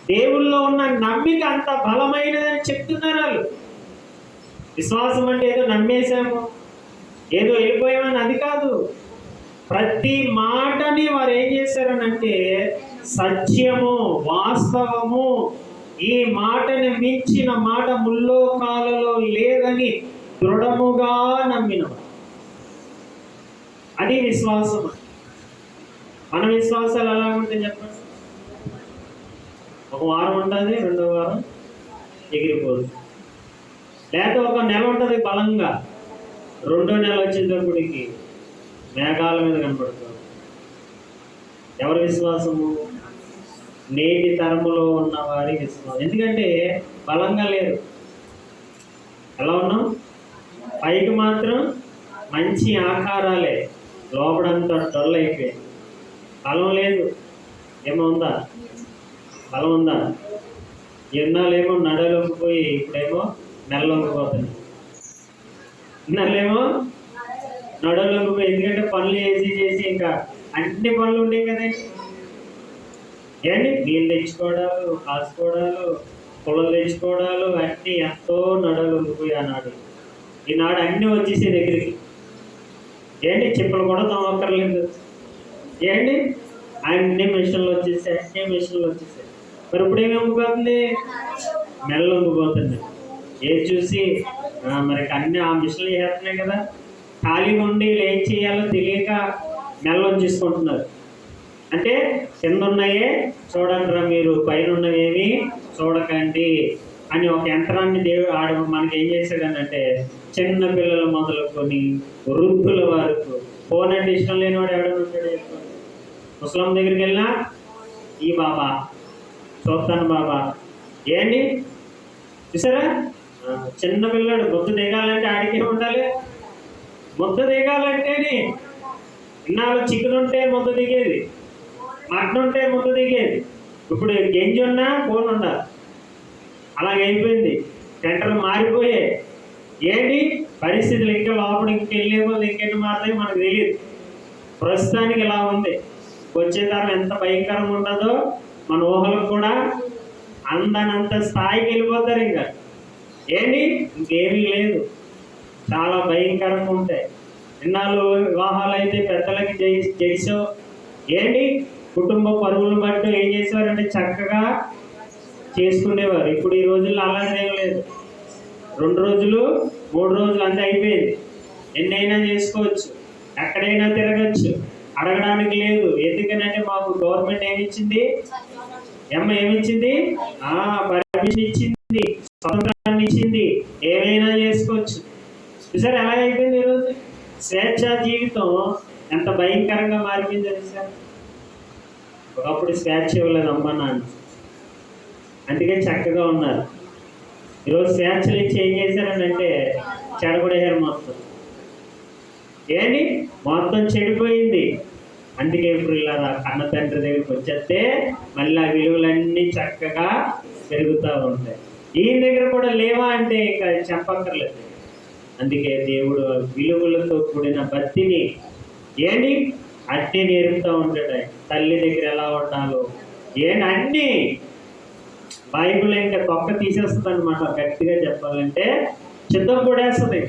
దేవుల్లో ఉన్న నమ్మిక అంత బలమైనదని చెప్తున్నారు వాళ్ళు. విశ్వాసం అంటే ఏదో నమ్మేశాము, ఏదో వెళ్ళిపోయామని అది కాదు. ప్రతి మాటని వారు ఏం చేశారనంటే సత్యము, వాస్తవము, ఈ మాటని మించిన మాట ముల్లోకాలలో లేదని దృఢముగా నమ్మినవారు. అది విశ్వాసం. మన విశ్వాసాలు ఎలా ఉంటాయి చెప్పండి? ఒక వారం ఉంటుంది, రెండో వారం ఎగిరిపోదు. లేకపోతే ఒక నెల ఉంటుంది బలంగా, రెండో నెల వచ్చేటప్పటికి మేఘాల మీద కనపడుతుంది. ఎవరి విశ్వాసము? నేటి తరములో ఉన్న వారి విశ్వాసం. ఎందుకంటే బలంగా లేరు. ఎలా ఉన్నాం? పైకి మాత్రం మంచి ఆకారాలే, లోపడంతా డొల్ అయిపోయి బలం లేదు. ఏమో ఉందా? బలం ఉందా? ఎన్నాళ్ళేమో నడలొంగిపోయి ఇప్పుడేమో నెలలొంగిపోతుంది. నెలేమో నడలొంగిపోయి, ఎందుకంటే పనులు చేసి ఇంకా అన్ని పనులు ఉండేవి కదండి. ఏంటి నీళ్ళు తెచ్చుకోవడాలు, కాసుకోవడాలు, పొలం తెచ్చుకోవడాలు, అన్నీ ఎంతో నడలొంగిపోయి ఆనాడు. ఈనాడు అన్నీ వచ్చేసే దగ్గరికి. ఏంటి చెప్పులు కూడా తోమక్కర్లేదు. ఏంటి అన్ని మిషన్లు వచ్చేసాయి, అన్ని మిషన్లు వచ్చేసాయి. మరి ఇప్పుడు ఏమి వంగిపోతుంది? మెల్ల వంగిపోతుంది. ఏది చూసి మరి అన్ని ఆ మిషన్లు చేస్తున్నాయి కదా. ఖాళీగా ఉండి ఏం చేయాలో తెలియక మెల్ల వచ్చేసుకుంటున్నారు. అంటే కింద ఉన్నాయే చూడండిరా మీరు, పైన ఉన్నవేమి చూడకండి అని ఒక యంత్రాన్ని దేవుడు మనకి ఏం చేశాడనంటే చిన్న పిల్లలు మొదలుకొని వృద్ధుల వరకు. ఫోన్ అంటే ఇష్టం లేనివాడు ఎవడన్నా ఉంటాడు చెప్పండి? ముసలం దగ్గరికి వెళ్ళినా ఈ బాబా చూస్తాను బాబా. ఏంటి చూసారా? చిన్న పిల్లడు ముద్దు దిగాలంటే ఆడికే ఉండాలి. ముద్ద దిగాలంటేనే ఇన్నాళ్ళు చికెన్ ఉంటే ముద్ద దిగేది, మటన్ ఉంటే ముద్ద దిగేది. ఇప్పుడు గంజి ఉన్నా ఫోన్ ఉండాలి. అలాగైపోయింది. సెంటర్లు మారిపోయాయి. ఏంటి పరిస్థితులు? ఇంకా లోపలికి వెళ్ళేమో ఇంకెన్ని మాత్రమే మనకు తెలియదు. ప్రస్తుతానికి ఇలా ఉంది. వచ్చే తరం ఎంత భయంకరంగా ఉంటుందో మన ఊహలకు కూడా అందనంత స్థాయికి వెళ్ళిపోతారు. ఇంకా ఏంటి ఇంకేమీ లేదు, చాలా భయంకరంగా ఉంటాయి. ఇన్నాళ్ళు వివాహాలు అయితే పెద్దలకి చేసో ఏంటి కుటుంబ పరువులను బట్టి ఏం చేసేవారంటే చక్కగా చేసుకునేవారు. ఇప్పుడు ఈ రోజుల్లో అలాంటిది ఏం లేదు. 2 రోజులు 3 రోజులు అంతే అయిపోయింది. ఎన్నైనా చేసుకోవచ్చు, ఎక్కడైనా తిరగచ్చు, అడగడానికి లేదు. ఎందుకనంటే మాకు గవర్నమెంట్ ఏమిచ్చింది? ఏమిచ్చింది? పర్మిషన్ ఇచ్చింది, స్వతంత్రాన్ని ఇచ్చింది, ఏమైనా చేసుకోవచ్చు. చూసారు ఎలా అయిపోయింది ఈరోజు? స్వేచ్ఛా జీవితం ఎంత భయంకరంగా మారిపోయింది తెలుసా? ఒకప్పుడు స్వేచ్ఛ ఇవ్వలేదు అమ్మ నాన్న, అందుకే చక్కగా ఉన్నారు. ఈరోజు స్వేచ్ఛలు ఇచ్చి ఏం చేశారనంటే చెడగొడేశారు మొత్తం. ఏంటి మొత్తం చెడిపోయింది. అందుకే పిల్లల కన్న తండ్రి దగ్గరికి వచ్చేస్తే మళ్ళీ ఆ విలువలన్నీ చక్కగా పెరుగుతూ ఉంటాయి. ఈయన దగ్గర కూడా లేవా అంటే ఇంకా చెప్పక్కర్లేదు. అందుకే దేవుడు విలువలతో కూడిన భక్తిని ఏంటి అన్నీ నేర్పుతూ ఉంటాడు. తల్లి దగ్గర ఎలా ఉండాలో అన్నీ బైబిల్ ఇంకా తొక్క తీసేస్తుంది అనమాట. గట్టిగా చెప్పాలంటే చిత్తం కొడేస్తుంది.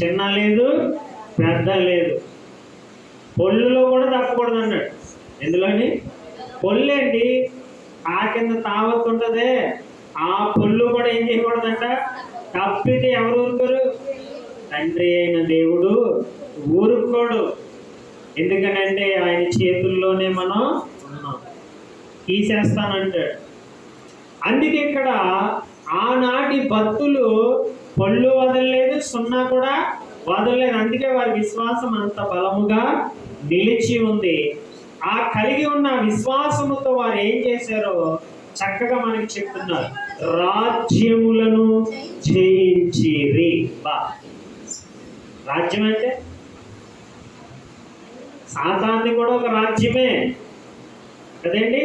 చిన్న లేదు పెద్ద లేదు. పొల్లులో కూడా తప్పకూడదు అన్నాడు. ఎందులోని పొల్లేండి ఆ కింద తావత్తు ఉంటుంది. ఆ పొల్లు కూడా ఏం చేయకూడదంట. తప్పితే ఎవరు ఊరుకోరు? తండ్రి అయిన దేవుడు ఊరుకోడు. ఎందుకనంటే ఆయన చేతుల్లోనే మనం ఉన్నాం. తీసేస్తానంటాడు. అందుకే ఇక్కడ ఆనాటి భక్తులు పొల్లు వదలలేదు, సున్నా కూడా వదలలేదు. అందుకే వారి విశ్వాసం అంత బలముగా నిలిచి ఉంది. ఆ కలిగి ఉన్న విశ్వాసముతో వారు ఏం చేశారో చక్కగా మనకి చెప్తున్నారు. రాజ్యములను జయించిరి. రాజ్యం అంటే సాతాన్ని కూడా ఒక రాజ్యమే కదండి.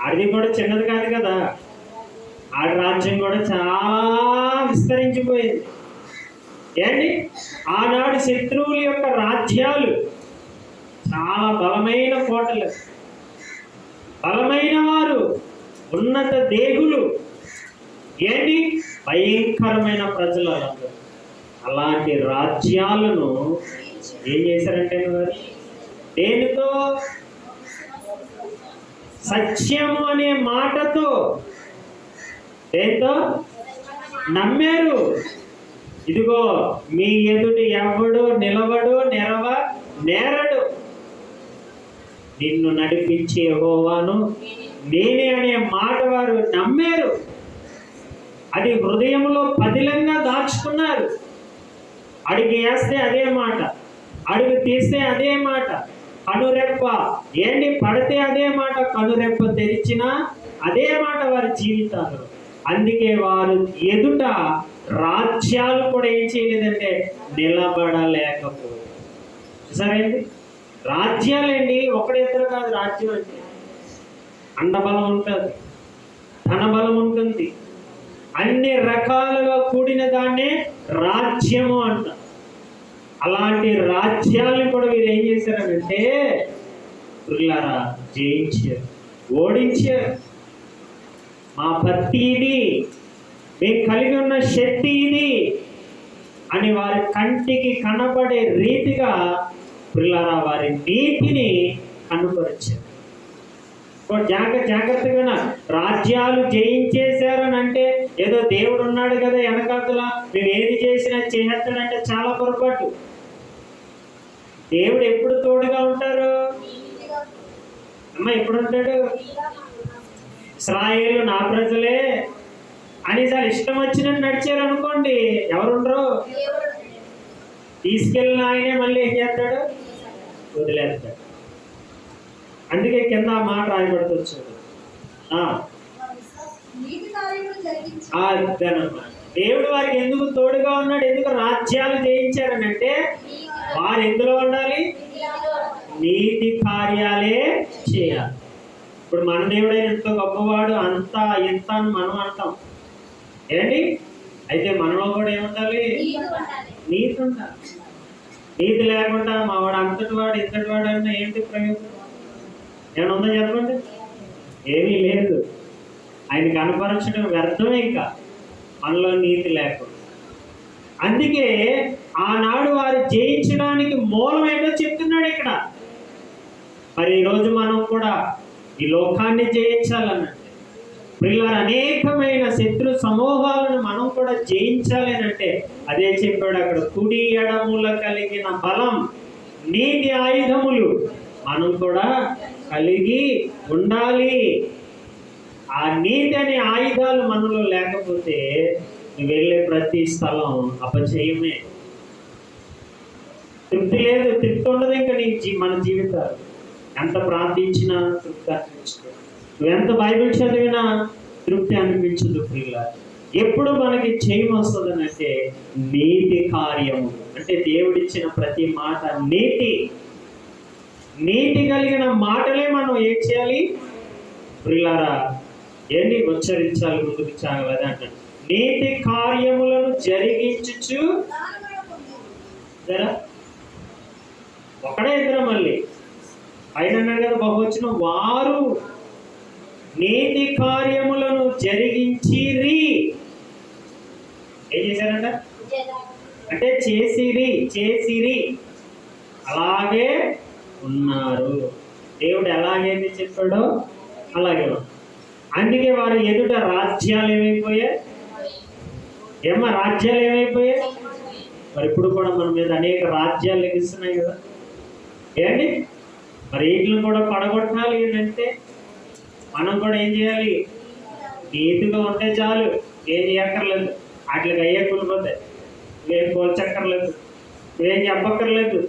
అది కూడా చిన్నది కాదు కదా. ఆ రాజ్యం కూడా చాలా విస్తరించిపోయింది. ఏంటి ఆనాడు శత్రువుల యొక్క రాజ్యాలు చాలా బలమైన కోటలు, బలమైన వారు, ఉన్నత దేగులు, ఏంటి భయంకరమైన ప్రజలు. అలాంటి రాజ్యాలను ఏం చేశారంటే వారు దేనితో? సత్యము అనే మాటతో. దేంతో నమ్మారు. ఇదిగో మీ ఎదుటి ఎవడు నిలవడు, నేరడు, నిన్ను నడిపించే యెహోవాను నేనే అనే మాట వారు నమ్మారు. అది హృదయంలో పదిలంగా దాచుకున్నారు. అడుగు వేస్తే అదే మాట, అడుగు తీస్తే అదే మాట, కనురెప్ప పడితే అదే మాట, కనురెప్ప తెరిచినా అదే మాట వారి జీవితాలు. అందుకే వారు ఎదుట రాజ్యాలు కూడా ఏం చేయలేదంటే నిలబడలేకపోయారు. సరేండి, రాజ్యాలండి ఒకడిద్దరు కాదు. రాజ్యం అంటే అండబలం ఉంటుంది, ధనబలం ఉంటుంది, అన్ని రకాలుగా కూడిన దాన్నే రాజ్యము అంట. అలాంటి రాజ్యాలను కూడా వీరు ఏం చేశారంటే పిల్లరా జయించారు, ఓడించారు. మా భక్తి ఇది, మేము కలిగి ఉన్న శక్తి ఇది అని వారి కంటికి కనబడే రీతిగా పిల్లరా వారి నీతిని కనుపరిచారు. జాగ్రత్తగా రాజ్యాలు జయించేశారని అంటే ఏదో దేవుడు ఉన్నాడు కదా వెనకాతల మేము ఏది చేసినా చేస్తాడంటే చాలా పొరపాటు. దేవుడు ఎప్పుడు తోడుగా ఉంటారు? ఎప్పుడు ఉంటాడు? ఇశ్రాయేలు నా ప్రజలే అని చాలా ఇష్టం వచ్చినట్టు నడిచారు అనుకోండి, ఎవరుండరు. తీసుకెళ్ళిన ఆయనే మళ్ళీ ఏం చేస్తాడు? వదిలేస్తాడు. అందుకే కింద ఆ మాట రాయబడుతుంది. దేవుడు వారికి ఎందుకు తోడుగా ఉన్నాడు? ఎందుకు రాజ్యాలు జయించారని అంటే వారు ఎందులో ఉండాలి? నీతి కార్యాలే చేయాలి. ఇప్పుడు మన దేవుడైన ఎంతో గొప్పవాడు, అంతా ఇంత అని మనం అంటాం ఏంటి. అయితే మనలో కూడా ఏముండాలి? నీతి ఉండాలి. నీతి లేకుండా మా వాడు అంతటి వాడు ఇంతటి వాడు అంటే ఏంటి ప్రయోజనం? ఏమైనా ఉందో చెప్పండి. ఏమీ లేదు. ఆయన కనపరచడం వ్యర్థమే ఇంకా మనలో నీతి లేకుండా. అందుకే ఆనాడు వారు జయించడానికి మూలం ఏంటో చెప్తున్నాడు ఇక్కడ. మరి ఈరోజు మనం కూడా ఈ లోకాన్ని జయించాలనంటే పిల్లలు అనేకమైన శత్రు సమూహాలను మనం కూడా జయించాలి అంటే అదే చెప్పాడు అక్కడ. కుడి ఎడముల కలిగిన బలం, నీతి ఆయుధములు మనం కూడా కలిగి ఉండాలి. ఆ నీతి అనే ఆయుధాలు మనలో లేకపోతే నువ్వు వెళ్ళే ప్రతి స్థలం అపజయమే. తృప్తి లేదు, తృప్తి ఉండదు ఇంకా మన జీవితాలు. ఎంత ప్రార్థించినా తృప్తి అనిపించదు, నువ్వెంత బైబిల్ చదివినా తృప్తి అనిపించదు. పిల్లలు ఎప్పుడు మనకి జయం వస్తుందని అంటే నీతి కార్యము అంటే దేవుడిచ్చిన ప్రతి మాట నీతి. నీతి కలిగిన మాటలే మనం ఏం చేయాలి ప్రియులారా, ఏంటి ఉచ్చరించాలి, ముందుకు సాగలేదు అంటాడు. నీతి కార్యములను జరిగించుచు ఒకడే ఇద్దరు మళ్ళీ ఆయన అన్నాడు కదా బహువచన, వారు నీతి కార్యములను జరిగించిరి. ఏం చేశారంట అంటే చేసిరి అలాగే ఉన్నారు. దేవుడు ఎలాగైతే చెప్పాడో అలాగే. అందుకే వారి ఎదుట రాజ్యాలు ఏమైపోయాయి? రాజ్యాలు ఏమైపోయాయి? మరి ఇప్పుడు కూడా మన మీద అనేక రాజ్యాలు లెగిస్తున్నాయి కదా. ఏంటి మరి వీటిని కూడా పడగొట్టాలి అంటే మనం కూడా ఏం చేయాలి? నీతిగా ఉంటే చాలు, ఏం చేయక్కర్లేదు. వాటికి అయ్యే కూలిపోతాయి, ఇవేం పోల్చక్కర్లేదు, ఇవేం చెప్పక్కర్లేదు.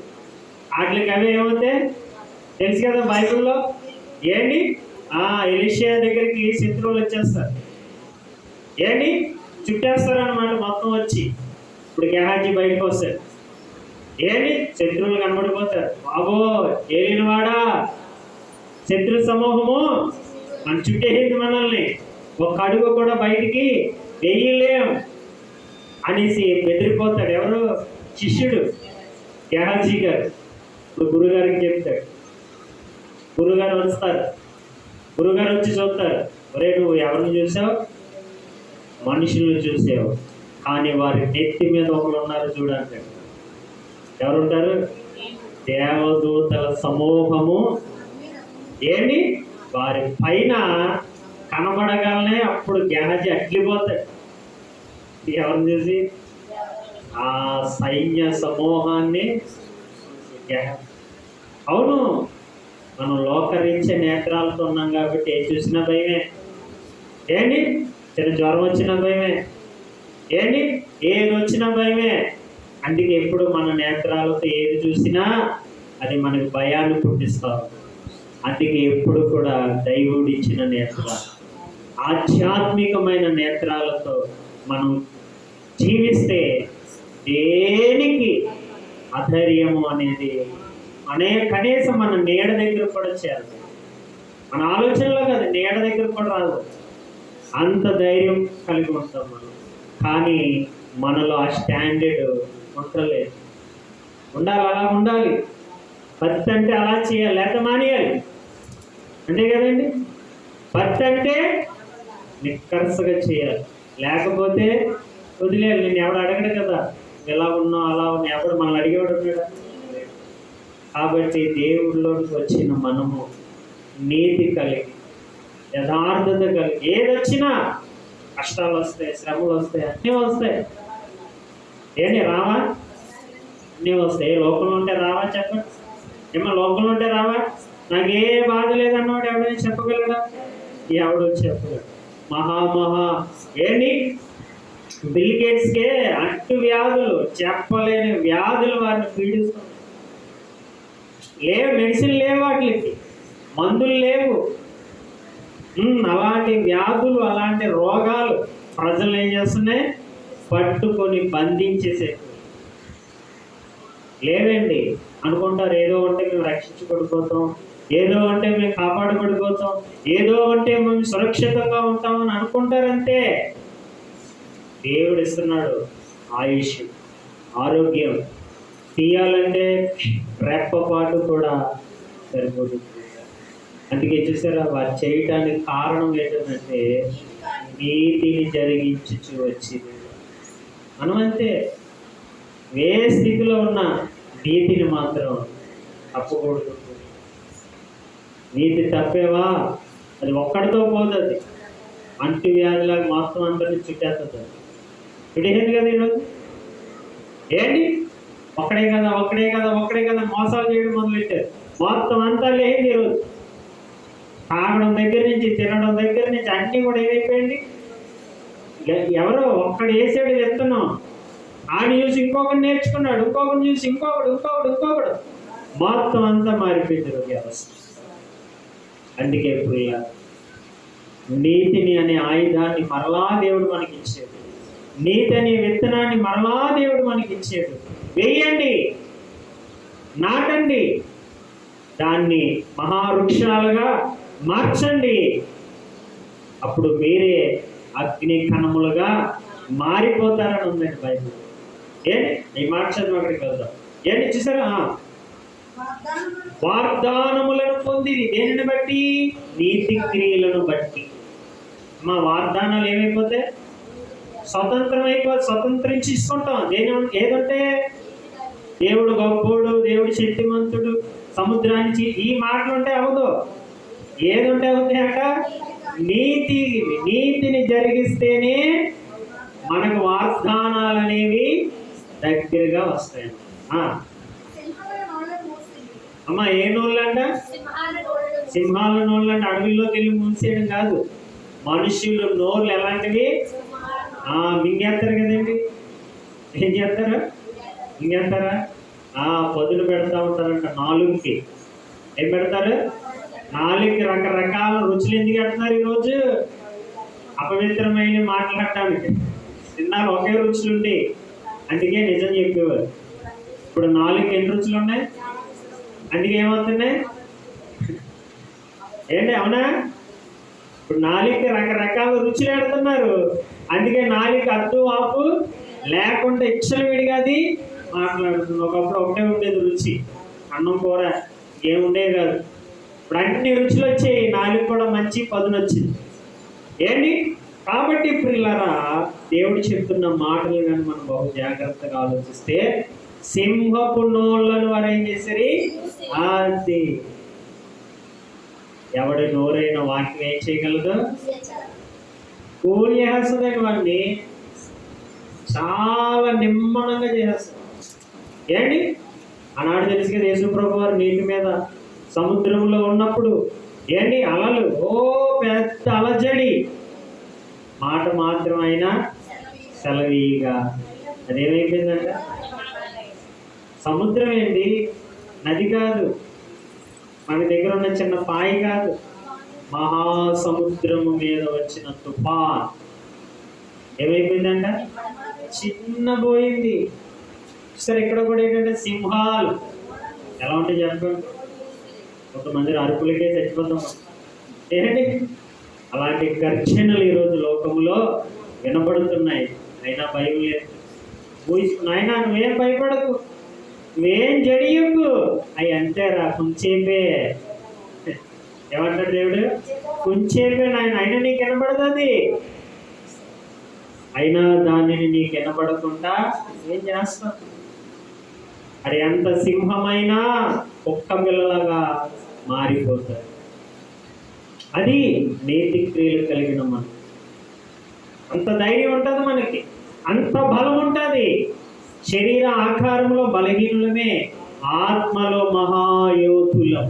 వాటికి అవి ఏమవుతాయి తెలుసు కదా బైబిల్లో. ఏంటి ఎలీషా దగ్గరికి శత్రువులు వచ్చేస్తారు, ఏంటి చుట్టేస్తారన్నమాట మొత్తం వచ్చి. ఇప్పుడు గెహాజీ బయటకు వస్తాడు, ఏంటి శత్రువులు కనబడిపోతారు. బాబో ఏలినవాడా, శత్రు సమూహము మన చుట్టేసింది, మనల్ని ఒక అడుగు కూడా బయటికి వెయ్యలేం అనేసి బెదిరిపోతాడు. ఎవరు? శిష్యుడు గెహాజీ గారు. ఇప్పుడు గురుగారికి చెప్తాడు. గురుగారు వస్తారు, గురుగారు వచ్చి చూస్తారు, ఒరే నువ్వు ఎవరిని చూసావు? మనుషులను చూసావు, కానీ వారి నెత్తి మీద ఒకరు ఉన్నారు చూడండి. ఎవరుంటారు? దేవదూతల సమూహము. ఏంటి వారి పైన కనబడగానే అప్పుడు గెహాజీ అట్లిపోతాడు. ఎవరిని చూసి? ఆ సైన్య సమూహాన్ని. అవును, మనం లోకరీత్యా నేత్రాలతో ఉన్నాం కాబట్టి ఏది చూసినా భయమే. ఏంటి చిన్న జ్వరం వచ్చినా భయమే, ఏంటి ఏది వచ్చినా భయమే. అందుకే ఎప్పుడు మన నేత్రాలతో ఏది చూసినా అది మనకు భయాన్ని పుట్టిస్తాం. అందుకే ఎప్పుడు కూడా దైవుడు ఇచ్చిన నేత్రాలు, ఆధ్యాత్మికమైన నేత్రాలతో మనం జీవిస్తే దేనికి అధైర్యము అనేది కనీసం మన నీడ దగ్గర కూడా చేరదు. మన ఆలోచనలో కదా, నీడ దగ్గర కూడా రాదు. అంత ధైర్యం కలిగి ఉంటాం మనం. కానీ మనలో ఆ స్టాండర్డ్ ఉండలేదు. ఉండాలి, అలా ఉండాలి. భక్తి అంటే అలా చేయాలి, లేకపోతే మానేయాలి. అంతే కదండి. భక్తి అంటే నిక్కర్సగా చేయాలి, లేకపోతే వదిలేయాలి. నేను ఎవడు అడగడు కదా, ఎలా ఉన్నావు అలా ఉన్నా, ఎవడు మనల్ని అడిగేవాడు ఉన్నాడా? కాబట్టి దేవుడిలోకి వచ్చిన మనము నీతి కలిగి, యథార్థత కలిగి, ఏదొచ్చినా కష్టాలు వస్తాయి, శ్రమలు వస్తాయి, అన్నీ వస్తాయి. ఏంటి రావా? అన్నీ వస్తాయి. లోకంలో ఉంటే రావా? చెప్పండి. లోకంలో ఉంటే రావా? నాకు ఏ బాధ లేదన్నవాడు ఎవడైనా చెప్పగలడా? ఎవడు చెప్పగలడు? ఏంటి బిల్ గేట్స్కే అంటు వ్యాధులు, చెప్పలేని వ్యాధులు వారిని పీడిస్తున్నాయి. మెడిసిన్ లేవు, వాటికి మందులు లేవు. అలాంటి వ్యాధులు, అలాంటి రోగాలు ప్రజలు ఏం చేస్తున్నాయి? పట్టుకొని బంధించేసే. లేదండి అనుకుంటారు, ఏదో అంటే మేము రక్షించబడిపోతాం, ఏదో అంటే మేము కాపాడబడిపోతాం, ఏదో అంటే మేము సురక్షితంగా ఉంటామని అనుకుంటారంతే. దేవుడు ఇస్తున్నాడు ఆయుష్, ఆరోగ్యం. తీయాలంటే రెప్పపాటు కూడా సరిపోతుంది. అందుకే చూసారా, వారు చేయటానికి కారణం ఏంటంటే నీతిని జరిగించు వచ్చింది. మనమంతే ఏ స్థితిలో ఉన్న నీతిని మాత్రం తప్పకూడదు. నీతి తప్పేవా అది ఒక్కడితో పోతుంది, అంటు వ్యాధిలాగా మొత్తం అందరినీ చుట్టేస్తుంది. చుట్టేసింది కదా ఈరోజు. ఏంటి ఒక్కడే కదా మోసాలు చేయడం మొదలెట్టారు. మొత్తం అంతా లేదు ఈరోజు. తాగడం దగ్గర నుంచి, తినడం దగ్గర నుంచి అన్నీ కూడా ఏమైపోయింది? ఎవరో ఒక్కడు వేసాడు చెప్తున్నాం, ఆడిని చూసి ఇంకొకటి నేర్చుకున్నాడు, ఇంకొకటి చూసి ఇంకొకడు మొత్తం అంతా మారిపోయింది వ్యవస్థ. అందుకే ప్రియ, నీతిని అనే ఆయుధాన్ని మరలా దేవుడు మనకి ఇచ్చాడు. నీతి అనే విత్తనాన్ని మరలా దేవుడు మనకి ఇచ్చాడు. వేయండి, నాటండి, దాన్ని మహావృక్షాలుగా మార్చండి, అప్పుడు మీరే అగ్ని కణములుగా మారిపోతారని ఉందండి బైబిల్. ఈ మాట చదువు అక్కడికి వెళ్దాం. ఏంటి చూసారా? వాగ్దానములను పొందిరి. దేనిని బట్టి? నీతి క్రియలను బట్టి. మా వాగ్దానాలు ఏమైపోతే స్వతంత్రించుకుంటాం. ఏదంటే దేవుడు గొప్పోడు, దేవుడు శక్తిమంతుడు, సముద్రానికి ఈ మాటలు ఉంటే అవదు. ఏదుంటే అవుతాయి అట? నీతిని జరిగిస్తేనే మనకు వాగ్దానాలు అనేవి దగ్గరగా వస్తాయి. అమ్మా ఏ నోళ్ళంట? సింహాల నోళ్ళంట. అడవిలోకి వెళ్ళి మూసేయడం కాదు, మనుషులు నోళ్ళు ఎలాంటివి? మింగేస్తారు కదండి. ఏం చేస్తారా? మింగేస్తారా? పొదులు పెడతా ఉంటారంట నాలుగుకి. ఏం పెడతారు? నాలుగుకి రకరకాల రుచులు ఎందుకు పెడతారు? ఈరోజు అపవిత్రమైన మాట్లాడటానికి. తిన్నాను ఒకే రుచులు ఉండి, అందుకే నిజం చెప్పేవారు. ఇప్పుడు నాలుగుకి ఎన్ని రుచులు ఉన్నాయి? అందుకే ఏమవుతున్నాయి ఏంటి? అవునా? ఇప్పుడు నాలుగుకి రకరకాల రుచులు పెడుతున్నారు. అందుకే నాలుగు అద్దు ఆపు లేకుండా ఇచ్చలు విడిగా అది మాట్లాడుతుంది. ఒకప్పుడు ఒకటే ఉండేది రుచి, అన్నం కూర ఏముండేది కాదు. ఇప్పుడు అన్ని రుచులు వచ్చాయి, నాలుగు కూడా మంచి పదును వచ్చింది. ఏంటి? కాబట్టి ప్రియులారా, దేవుడు చెప్తున్న మాటలు కానీ మనం బహు జాగ్రత్తగా ఆలోచిస్తే, సింహపు నోళ్ళను వారు ఏం చేశారు? అది ఎవడి నోరైన వాక్యం ఏం చేయగలదు? కూలి చేస్తుందండి. వాడిని చాలా నిమ్మనంగా చేసేస్తాం. ఏంటి? ఆనాడు తెలుసు కదా, యేసు ప్రభు వారు నీటి మీద సముద్రంలో ఉన్నప్పుడు ఏంటి అలలు, పెద్ద అలజడి, మాట మాత్రం అయినా సెలవీగా అదేమైపోయిందంట? సముద్రం ఏంటి? నది కాదు, మన దగ్గర ఉన్న చిన్న పాయి కాదు, మహాసముద్రము మీద వచ్చిన తుఫాన్ ఏమైపోయిందంట? చిన్నపోయింది. సరే, ఇక్కడ కూడా ఏంటంటే సింహాలు ఎలా ఉంటాయి చెప్పండి? కొంతమంది అరుపులకే చచ్చిపోతాం. ఏంటంటే అలాంటి గర్జనలు ఈరోజు లోకంలో వినపడుతున్నాయి. అయినా భయం లేదు. నాయనా నువ్వేం భయపడకు, నువ్వేం జడియకు, అవి అంతేరా కొంచేపే. ఏమంటాడు దేవుడు? కొంచేపే నాయన, అయినా నీకు వినపడుతుంది. అయినా దానిని నీకు వినపడకుండా ఏం చేస్తావు? అది ఎంత సింహమైనా కుక్క పిల్లలాగా మారిపోతారు. అది నీతి క్రియలు కలిగిన మనం. అంత ధైర్యం ఉంటుంది మనకి, అంత బలం ఉంటుంది. శరీర ఆకారంలో బలహీనులమే, ఆత్మలో మహాయోధులం.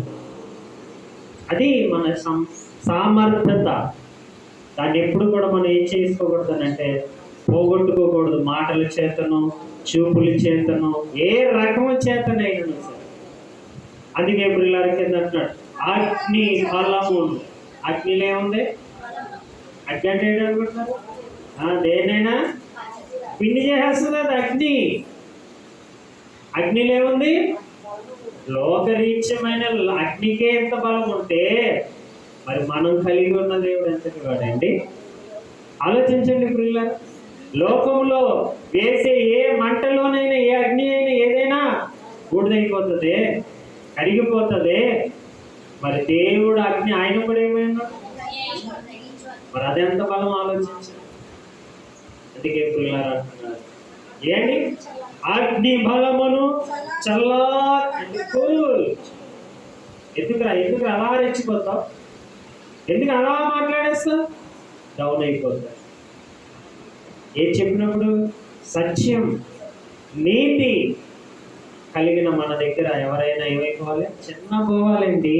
అది మన సామర్థ్యత. దాన్ని ఎప్పుడు కూడా మనం ఏం చేసుకోకూడదు అంటే పోగొట్టుకోకూడదు. మాటల చేతను, చూపుల చేతను, ఏ రకము చేతనైనా సరే. అందుకే పిల్లల కింద అంటున్నాడు అగ్ని బలమును. అగ్నిలో ఏముంది? అగ్ని అంటే ఏంటనుకుంటున్నారు? దేనైనా పిండి చేసేస్తుంది అది అగ్ని. అగ్నిలో ఏముంది? లోకరీత్యమైన అగ్నికే ఎంత బలం ఉంటే మరి మనం కలిగి ఉన్న దేవుడు ఎంతటి వాడండి? ఆలోచించండి ప్రియులారా. లోకంలో వేసే ఏ మంటలోనైనా, ఏ అగ్ని అయినా, ఏదైనా బూడిదైపోతుంది, కరిగిపోతుంది. మరి దేవుడు అగ్ని, ఆయన కూడా ఏమైనా మరి అదెంత బలం ఆలోచించండి. అందుకే ప్రియులారా అంటున్నారు ఏంటి? అగ్ని బలమును చల్లా. ఎందుకు అలా రెచ్చిపోతావు? ఎందుకు అలా మాట్లాడేస్తావు? డౌన్ అయిపోతావు. ఏం చెప్పినప్పుడు సత్యం, నీతి కలిగిన మన దగ్గర ఎవరైనా ఏమైపోవాలి? చిన్న పోవాలండి.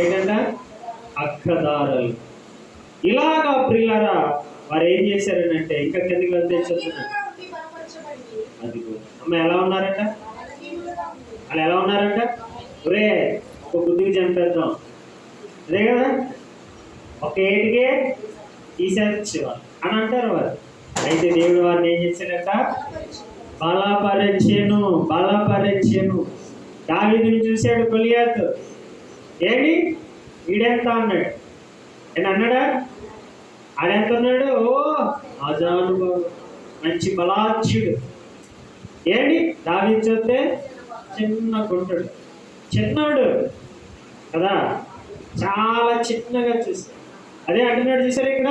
ఏంటంట? అక్కదారులు. ఇలాగా ప్రియులారా వారు ఏం చేశారనంటే, ఇంకా కిందకి వెళ్తే చెప్తున్నారు. అది అమ్మ ఎలా ఉన్నారంట? అలా ఎలా ఉన్నారంట? ఒరే ఒక బుద్ధికి చంపేద్దాం, అదే కదా, ఒక ఏటికే తీసేసేవారు అని అంటారు వారు. అయితే దేవుడు వారిని ఏం చేశాడంట? బలపరచెను బలపరచెను. దావీదుని చూశాడు గొలియాతు, ఏంటి వీడెంత అన్నాడు. నేను అన్నాడా? ఆడెంత ఉన్నాడు? ఓ అజానుభావుడు, మంచి బలాచ్యుడు. ఏంటి దావీదు చూస్తే చిన్న గుంటుడు, చిన్నోడు కదా, చాలా చిన్నగా చూస్తాడు. అదే అంటున్నాడు చూసారు ఇక్కడ,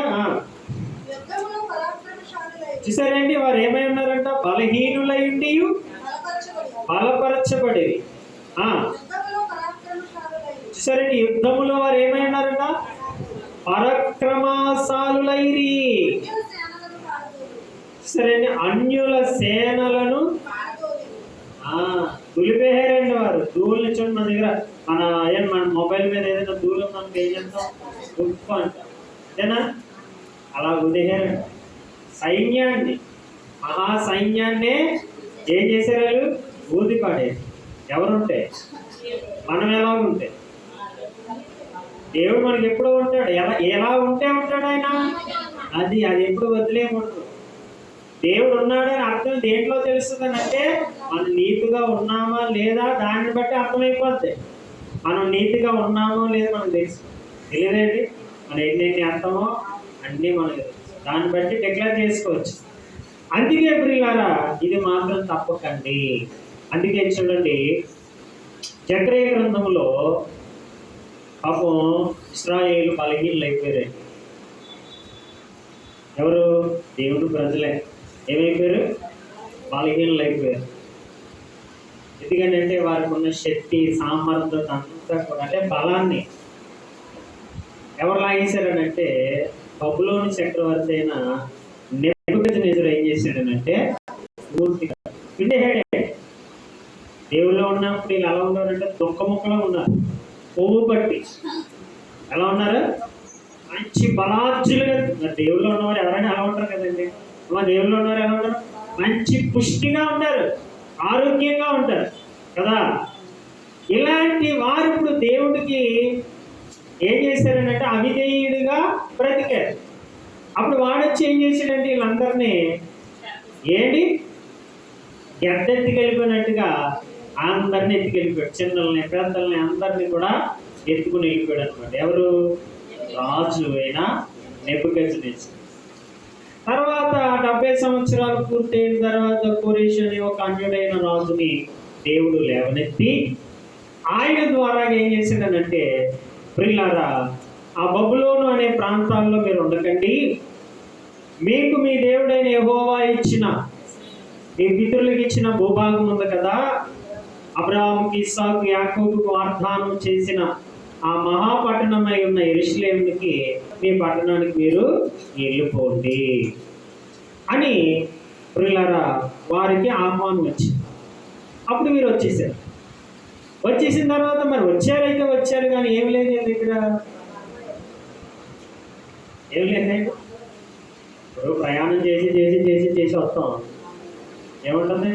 చూసారండి వారు ఏమై ఉన్నారంట? బలహీనులైండి బలపరచబడి. చూసారండి యుద్ధములో వారు ఏమై ఉన్నారంట? పరక్రమశాలులైరి. చూసారండి అన్యుల సేనలను దులిపేయారండి వారు. ధూళి చూడండి మన దగ్గర, మన మొబైల్ మీద ఏదైనా ధూళి మనకి ఏం చేస్తాం? ఉప్పు అంట, అంతేనా? అలా ఉదేహారండి సైన్యాన్ని, మహాసైన్యాన్నే ఏం చేశారు వాళ్ళు? ఊది పడేది. ఎవరుంటే మనం ఎలా ఉంటే? దేవుడు మనకి ఎప్పుడూ ఉంటాడు. ఎలా ఉంటే ఉంటాడు ఆయన. అది ఎప్పుడు వదిలేయకూడదు. దేవుడు ఉన్నాడని అర్థం దేంట్లో తెలుస్తుంది అంటే, మనం నీతిగా ఉన్నామా లేదా దాన్ని బట్టి అర్థమైపోద్ది. మనం నీతిగా ఉన్నామో లేదా మనకు తెలుసు. తెలియదేంటి మనం ఎన్ని అర్థమో అన్నీ మనకు దాన్ని బట్టి డిక్లేర్ చేసుకోవచ్చు. అందుకే ప్రియులారా ఇది మాత్రం తప్పకండి. అందుకే చూడండి జకర్యా గ్రంథంలో పాపం ఇశ్రాయేలు బలహీనులు అయిపోయారు. ఎవరు? దేవుడు ప్రజలే ఏమైపోయారు? బలహీనులు అయిపోయారు. ఎందుకంటే వారికి ఉన్న శక్తి సామర్థ్యత అంతా కూడా, అంటే బలాన్ని ఎవరు లాగేశారనంటే, బబులోను చక్రవర్తి అయిన నెబుకద్నెజరు ఏం చేశాడనంటే పూర్తిగా పిండేహాడే. దేవుల్లో ఉన్నప్పుడు వీళ్ళు ఎలా ఉన్నారంటే దుఃఖముఖలా ఉన్నారు, కొవ్వు పట్టి ఎలా ఉన్నారు? మంచి బలార్జులుగా. దేవుల్లో ఉన్నవారు ఎవరైనా ఎలా ఉంటారు కదండి. దేవుల్లో ఉన్నవారు ఎలా ఉంటారు? మంచి పుష్టిగా ఉంటారు, ఆరోగ్యంగా ఉంటారు కదా. ఇలాంటి వారు ఇప్పుడు దేవుడికి ఏం చేశారనంటే అవిధేయుడిగా బ్రతికారు. అప్పుడు వాడొచ్చి ఏం చేశాడంటే వీళ్ళందరినీ ఏంటి ఎత్తెత్తికెళ్ళిపోయినట్టుగా అందరినీ ఎత్తుకెళ్ళిపోయాడు. చిన్నల్ని పెద్దల్ని అందరినీ కూడా ఎత్తుకుని వెళ్ళిపోయాడు అనమాట. ఎవరు? రాజు అయిన నెబుకద్నెజరు. తర్వాత 70 సంవత్సరాలు పూర్తయిన తర్వాత కోరేషు అనే ఒక అన్యుడైన రాజుని దేవుడు లేవనెత్తి ఆయన ద్వారా ఏం చేశాడనంటే, ప్రియులారా ఆ బబులోను అనే ప్రాంతాల్లో మీరు ఉండకండి, మీకు మీ దేవుడైన యెహోవా ఇచ్చిన, మీ పితరులకు ఇచ్చిన భూభాగం ఉంది కదా, అబ్రాహాముకి ఇస్సాకు యాకోబుకు వాగ్దానం చేసిన ఆ మహాపట్టణమై ఉన్న యెరూషలేముకి, మీ పట్టణానికి మీరు వెళ్ళిపోండి అని ప్రియులారా వారికి ఆహ్వానం వచ్చింది. అప్పుడు మీరు వచ్చేసారు. వచ్చేసిన తర్వాత మరి వచ్చారైతే వచ్చారు, కానీ ఏం లేదు దగ్గర, ఏం లేదు. ఇప్పుడు ప్రయాణం చేసి చేసి చేసి చేసి వస్తాం, ఏముంటుంది?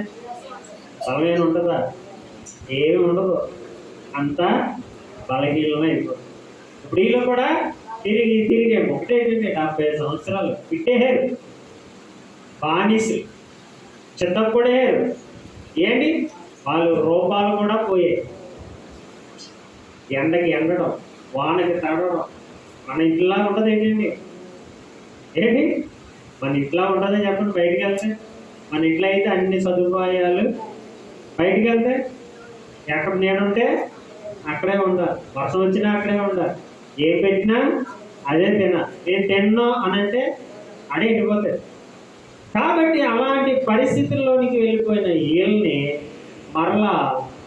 బలమైన ఉంటుందా? ఏమి ఉండదు, అంతా బలహీనమే అయిపోతుంది. ఇప్పుడు వీళ్ళు కూడా తిరిగి ఒకటేంటంటే 70 సంవత్సరాలు పిట్టేహారు, బానిసలు చిత్తపడేహారు. ఏంటి వాళ్ళు రూపాలు కూడా పోయాయి. ఎండకి ఎండడం, వానకి తడవడం. మన ఇంట్లో ఉండదు ఏంటండి? ఏంటి మన ఇంట్లో ఉండదని చెప్పండి. బయటికి వెళ్తే మన ఇంట్లో అయితే అన్ని సదుపాయాలు, బయటికి వెళ్తే ఎక్కడ నేనుంటే అక్కడే ఉండాలి, వర్షం వచ్చినా అక్కడే ఉండాలి, ఏం పెట్టినా అదే నేను తిన్నా అని అంటే అడే ఇంటిపోతాడు. కాబట్టి అలాంటి పరిస్థితుల్లోనికి వెళ్ళిపోయిన వీళ్ళని మరలా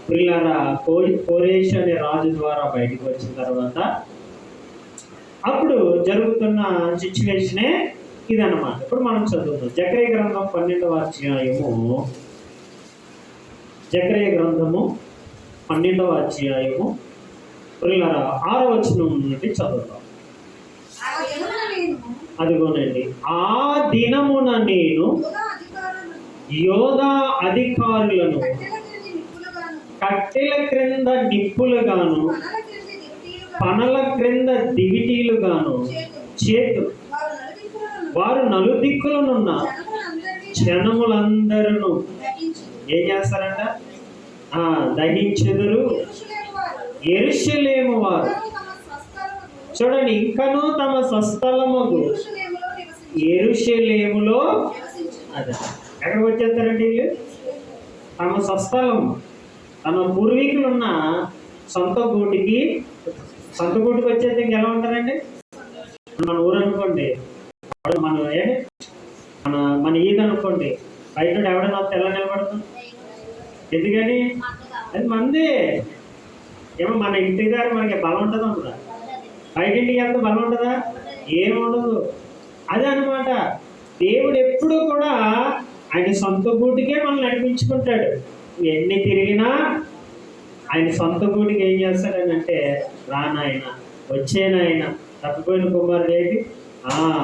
ప్రియులారా కోరేషు అనే రాజు ద్వారా బయటకు వచ్చిన తర్వాత అప్పుడు జరుగుతున్న సిచ్యువేషనే ఇదన్నమాట. ఇప్పుడు మనం చదువుతాం జకర్యా గ్రంథం 12వ అధ్యాయము, జకర్యా గ్రంథము 12వ అధ్యాయము ప్రియులారా 6వ వచనం నుండి చదువుతాం. అదిగోనండి, ఆ దినమున నేను యోధా అధికారులను కట్టెల క్రింద నిప్పులుగాను పనల క్రింద దివిటీలుగాను చేతు వారు నలుదిక్కులనున్న జనములందరూ ఏం చేస్తారంట? దహించెదరు యెరూషలేము వారు. చూడండి, ఇంకనూ తమ స్వస్థలముగు యెరూషలేములో. అదే ఎక్కడికి వచ్చేస్తారండి వీళ్ళు? తమ స్వస్థలం, తమ పూర్వీకులు ఉన్న సొంత గూటికి వచ్చేది. ఎలా ఉంటారండి? మన ఊరు అనుకోండి, మన ఈద్ అనుకోండి, బయట ఎవడైనా తెల్ల నిలబడుతుంది. ఎందుకని? అది మందే. ఏమో మన ఇంటి దగ్గర మనకి బలం ఉంటుందా? ఉంటుందా? బయట ఇంటికి వెళ్తే బలం ఉంటుందా? ఏముండదు. అదే అనమాట. దేవుడు ఎప్పుడు కూడా ఆయన సొంత గూటికే మనల్ని నడిపించుకుంటాడు. ఎన్ని తిరిగినా ఆయన సొంత గూటికి ఏం చేస్తాడని అంటే, రానాయన, వచ్చేనాయన. తప్పిపోయిన కుమారుడు ఏంటి?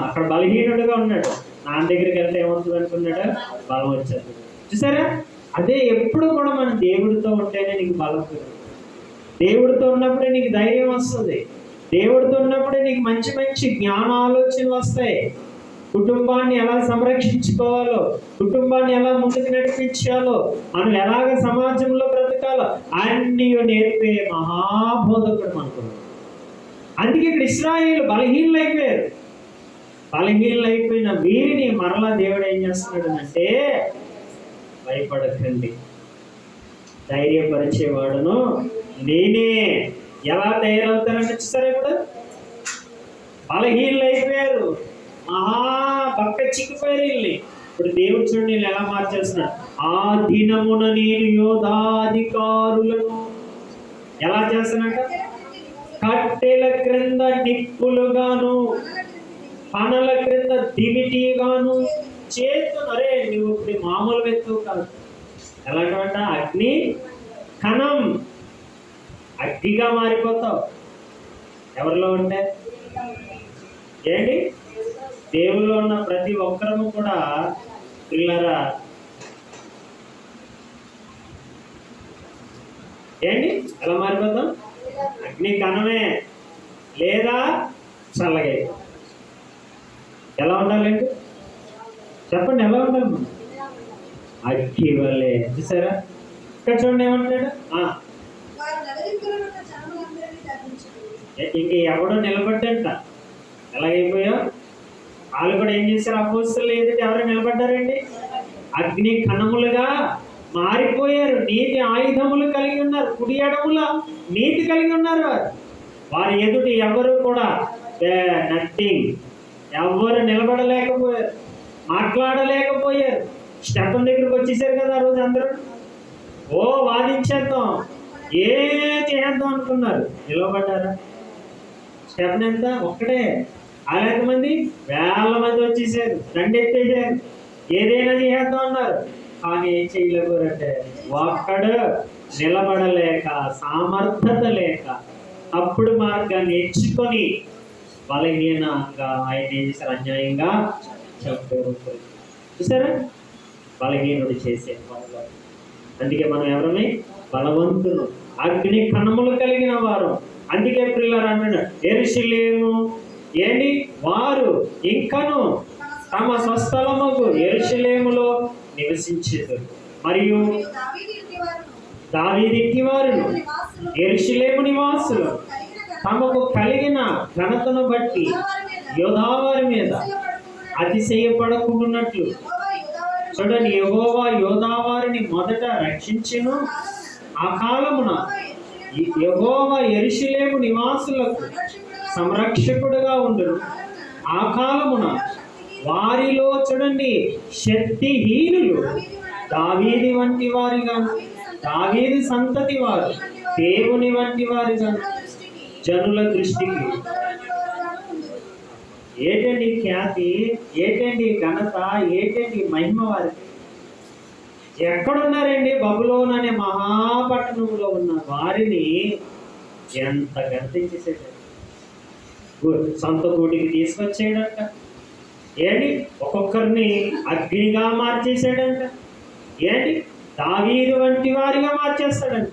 అక్కడ బలహీనుడుగా ఉన్నాడు. నాన్న దగ్గరికి వెళ్తే ఏమవుతుంది అనుకున్నాడు? బలం వచ్చేది. చూసారా? అదే ఎప్పుడు కూడా మన దేవుడితో ఉంటేనే నీకు బలం పెరుగుతుంది. దేవుడితో ఉన్నప్పుడే నీకు ధైర్యం వస్తుంది. దేవుడితో ఉన్నప్పుడే నీకు మంచి మంచి జ్ఞాన ఆలోచనలు వస్తాయి. కుటుంబాన్ని ఎలా సంరక్షించుకోవాలో, కుటుంబాన్ని ఎలా ముందుకు నడిపించాలో, మనం ఎలాగ సమాజంలో బ్రతకాలో అన్నీ నేర్పే మహాబోధకుడు మనకు. అందుకే ఇక్కడ ఇశ్రాయేలు బలహీనులైపోయారు. బలహీనులైపోయిన వీరిని మరలా దేవుడు ఏం చేస్తున్నాడు అంటే, భయపడకండి, ధైర్యపరిచేవాడును నేనే. ఎలా తయారవుతారంటే చూసారా? ఇప్పుడు బలహీనులైపోయారు, పక్క చిక్కిపోయారు వీళ్ళని. ఇప్పుడు దేవుడు చూడండి వీళ్ళు ఎలా మార్చేస్తున్నాడు. ఆ దినమున నేను యోధాధికారులను ఎలా చేస్తానంట? కట్టెల క్రింద నిప్పులుగాను, పనల క్రింద దివిటీగాను చేస్తున్నారే. నువ్వు ఇప్పుడు మామూలు వ్యక్తువు కాదు. ఎలాంటివంట? అగ్ని కణం, అగ్నిగా మారిపోతావు. ఎవరిలో ఉంటే ఏంటి? దేవుల్లో ఉన్న ప్రతి ఒక్కరము కూడా పిల్లరా ఏంటి? ఎలా మారిపోతాం? అగ్ని కణమే, లేదా చల్లగా. ఎలా ఉండాలండి? చెప్పండి, ఎలా ఉండాలి మనం? అగ్గి వల్లే. చూసారా? ఇక్కడ చూడండి ఏమంటాడు? ఇంక ఎవడో నిలబడ్డంట. ఎలాగైపోయావు? వాళ్ళు కూడా ఏం చేశారు? అపోస్తలులు ఏదైతే ఎవరో నిలబడ్డారండి, అగ్ని కణములుగా మారిపోయారు. నీతి ఆయుధములు కలిగి ఉన్నారు, కుడి ఎడముల నీతి కలిగి ఉన్నారు. వారి ఎదుటి ఎవరు కూడా నథింగ్, ఎవరు నిలబడలేకపోయారు, మాట్లాడలేకపోయారు. స్టెఫన్ దగ్గరికి వచ్చేసారు కదా ఆ రోజు అందరూ. వాదించేద్దాం, ఏ చేద్దాం అనుకున్నారు. నిలబడ్డారా? స్టెఫన్ ఎంత? ఒక్కడే. అలాంటి మంది వేల మంది వచ్చేసారు, దండెత్తేసారు, ఏదైనా చేద్దాం అన్నారు. కానీ ఏం చేయలేకపోయారంటే, ఒక్కడు నిలబడలేక, సామర్థ్యత లేక, అప్పుడు మార్గాన్ని ఎంచుకొని బలహీనంగా ఆయన ఏం చేశారు? అన్యాయంగా చంపారు. చూసారా? బలహీనుడు చేసే పనులు. అందుకే మనం ఎవరమే? బలవంతులు, అగ్ని కణములు కలిగిన వారు. అందుకే పిల్లలు అంటున్నాడు, యెరూషలేము ఏంటి? వారు ఇంకను తమ స్వస్థలముకు యెరూషలేములో నివసించేది. మరియు దావీదు ఇంటి వారును యెరూషలేము నివాసులు తమకు కలిగిన ఘనతను బట్టి యోధావారి మీద అతిశయపడకుండానట్లు. చూడండి, యెహోవా యోధావారిని మొదట రక్షించెను. ఆ కాలమున యెహోవా యెరూషలేము నివాసులకు సంరక్షకుడుగా ఉండును. ఆ కాలమున వారిలో చూడండి శక్తిహీనులు దావీదు వంటి వారిగా, దావీదు సంతతి వారు దేవుని వంటి వారిగా జనుల దృష్టికి. ఏంటండి ఖ్యాతి, ఏంటండి ఘనత, ఏంటండి మహిమ వారికి? ఎక్కడున్నారండి? బబులోను అనే మహాపట్టణంలో ఉన్న వారిని ఎంత గర్తించేసాడు. సొంత గూటికి తీసుకొచ్చాడంట. ఏంటి? ఒక్కొక్కరిని అగ్నిగా మార్చేశాడంట. ఏంటి? దావీదు వంటి వారిగా మార్చేస్తాడంట.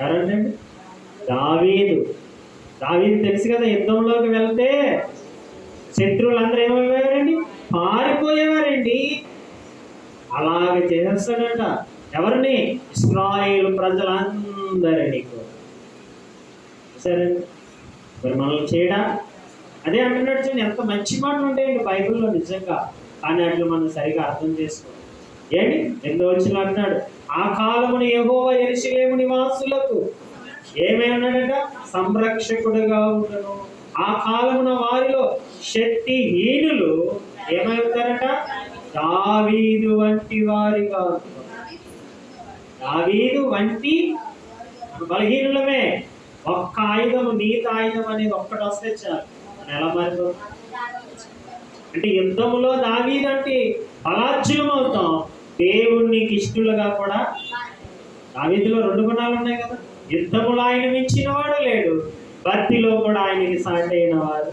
ఎవరండి? దావీదు. తెలుసు కదా, యుద్ధంలోకి వెళ్తే శత్రువులందరూ ఏమైపోయారండి? పారిపోయేవారండి. అలాగ చేసేస్తాడంట. ఎవరిని? ఇశ్రాయేలు ప్రజలందరినీ. సరే, మరి మనల్ని చేయడా? అదే అంటున్నాడు చూడండి, ఎంత మంచి మాటలు ఉంటాయండి బైబిల్లో నిజంగా. కానీ అట్లా మనం సరిగా అర్థం చేసుకోవాలి. ఏంటి 8వ వచనంలో అంటున్నాడు, ఆ కాలమున యెహోవా యెరూషలేము నివాసులకు ఏమైనాడట? సంరక్షకుడుగా ఉండను. ఆ కాలమున వారిలో శక్తిహీనులు ఏమవుతారట? దావీదు వంటి వారిగా. దావీదు వంటి బలహీనులమే. ఒక్క ఆయుధము, నీతి ఆయుధం అనేది ఒక్కటి వస్తే చాలు, ఎలా మారిపోతుంది అంటే యుద్ధములో దావీదు అంటే బలార్జులం అవుతాం. దేవునికి ఇష్టలుగా కూడా దావీదులో 2 గుణాలు ఉన్నాయి కదా. యుద్ధములో ఆయన మించిన వాడు లేడు, భక్తిలో కూడా ఆయనకి సాటి అయిన వాడు.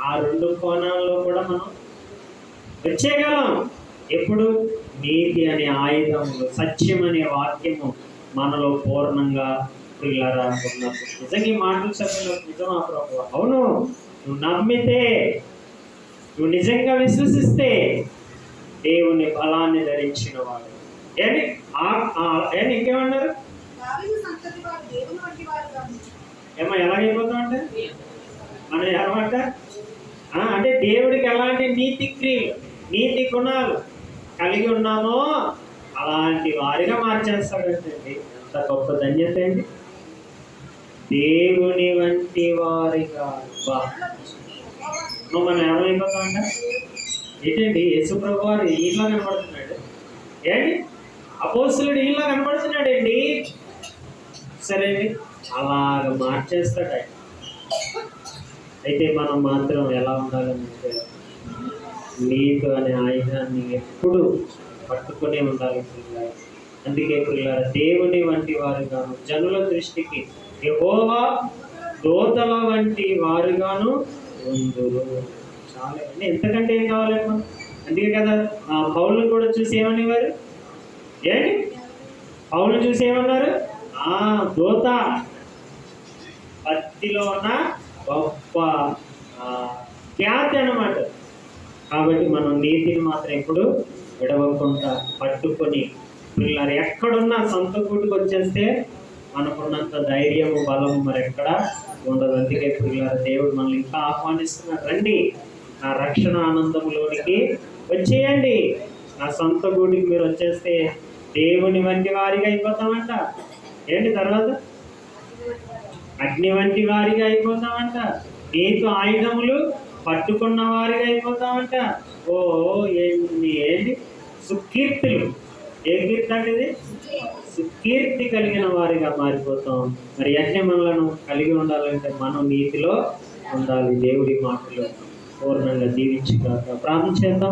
ఆ 2 కోణాల్లో కూడా మనం వచ్చేయగలం. ఎప్పుడు? నీతి అనే ఆయుధములు, సత్యం అనే వాక్యము మనలో పూర్ణంగా పిల్లరా ఉన్నప్పుడు. నిజంగా ఈ మాటలు చెప్పినప్పుడు నిజమా ప్రభువా? అవును. నువ్వు నమ్మితే, నువ్వు నిజంగా విశ్వసిస్తే దేవుని బలాన్ని ధరించిన వాడు. ఏంటి ఇంకేమన్నారు? ఏమో ఎలాగైపోతామంటే మనం ఎలాగంట అంటే దేవుడికి ఎలాంటి నీతి క్రియలు, నీతి గుణాలు కలిగి ఉన్నామో అలాంటి వారిగా మార్చేస్తాడండి. ఎంత గొప్ప ధన్యత అండి! దేవుని వంటి వారిగా. మనం ఏమైపోతామంట? ఏంటండి, యేసుప్రభు వారు ఈలా కనబడుతున్నాడు. ఏంటి, అపోస్తలుడు ఈలా కనబడుతున్నాడండి. సరే, అలాగ మార్చేస్తాడు ఆయన. అయితే మనం మాత్రం ఎలా ఉండాలంటే నీతి అనే ఆయుధాన్ని ఎప్పుడు పట్టుకునే ఉండాలి పిల్లలు. అందుకే పిల్లల దేవుని వంటి వారుగాను, జనుల దృష్టికి యెహోవా దూతల వంటి వారుగాను ఉందురు. చాలా అంటే ఎంతకంటే ఏం కావాలమ్మా? అందుకే కదా పౌలుని కూడా చూసి ఏమనేవారు? ఏంటి, పౌలుని చూసి ఏమన్నారు? దూత, భక్తిలో ఉన్న గొప్ప ఖ్యాతి అన్నమాట. కాబట్టి మనం నీతిని మాత్రం ఎప్పుడు విడవకుండా పట్టుకొని పిల్లలు ఎక్కడున్నా సొంత గూటికి వచ్చేస్తే మనకున్నంత ధైర్యము, బలము మరి ఎక్కడ ఉండదు. అందుకే పిల్లలు దేవుడు మనల్ని ఇంకా ఆహ్వానిస్తున్నాడు. రండి నా రక్షణ ఆనందములోనికి వచ్చేయండి. నా సొంత గూటికి మీరు వచ్చేస్తే దేవుని వంటి వారిగా అయిపోతామంట. ఏంటి తర్వాత? అగ్ని వంటి వారిగా అయిపోతామంట. నీకు ఆయుధములు పట్టుకున్న వారిగా అయిపోతామంట. ఏంటి సుకీర్తులు. ఏ కీర్తి అంటే ఇది? సుకీర్తి కలిగిన వారిగా మారిపోతాం. మరి యజ్ఞములను కలిగి ఉండాలంటే మనం నీతిలో ఉండాలి. దేవుడి మాటలు పూర్ణంగా దీవించుగాక. ప్రార్థన చేద్దాం.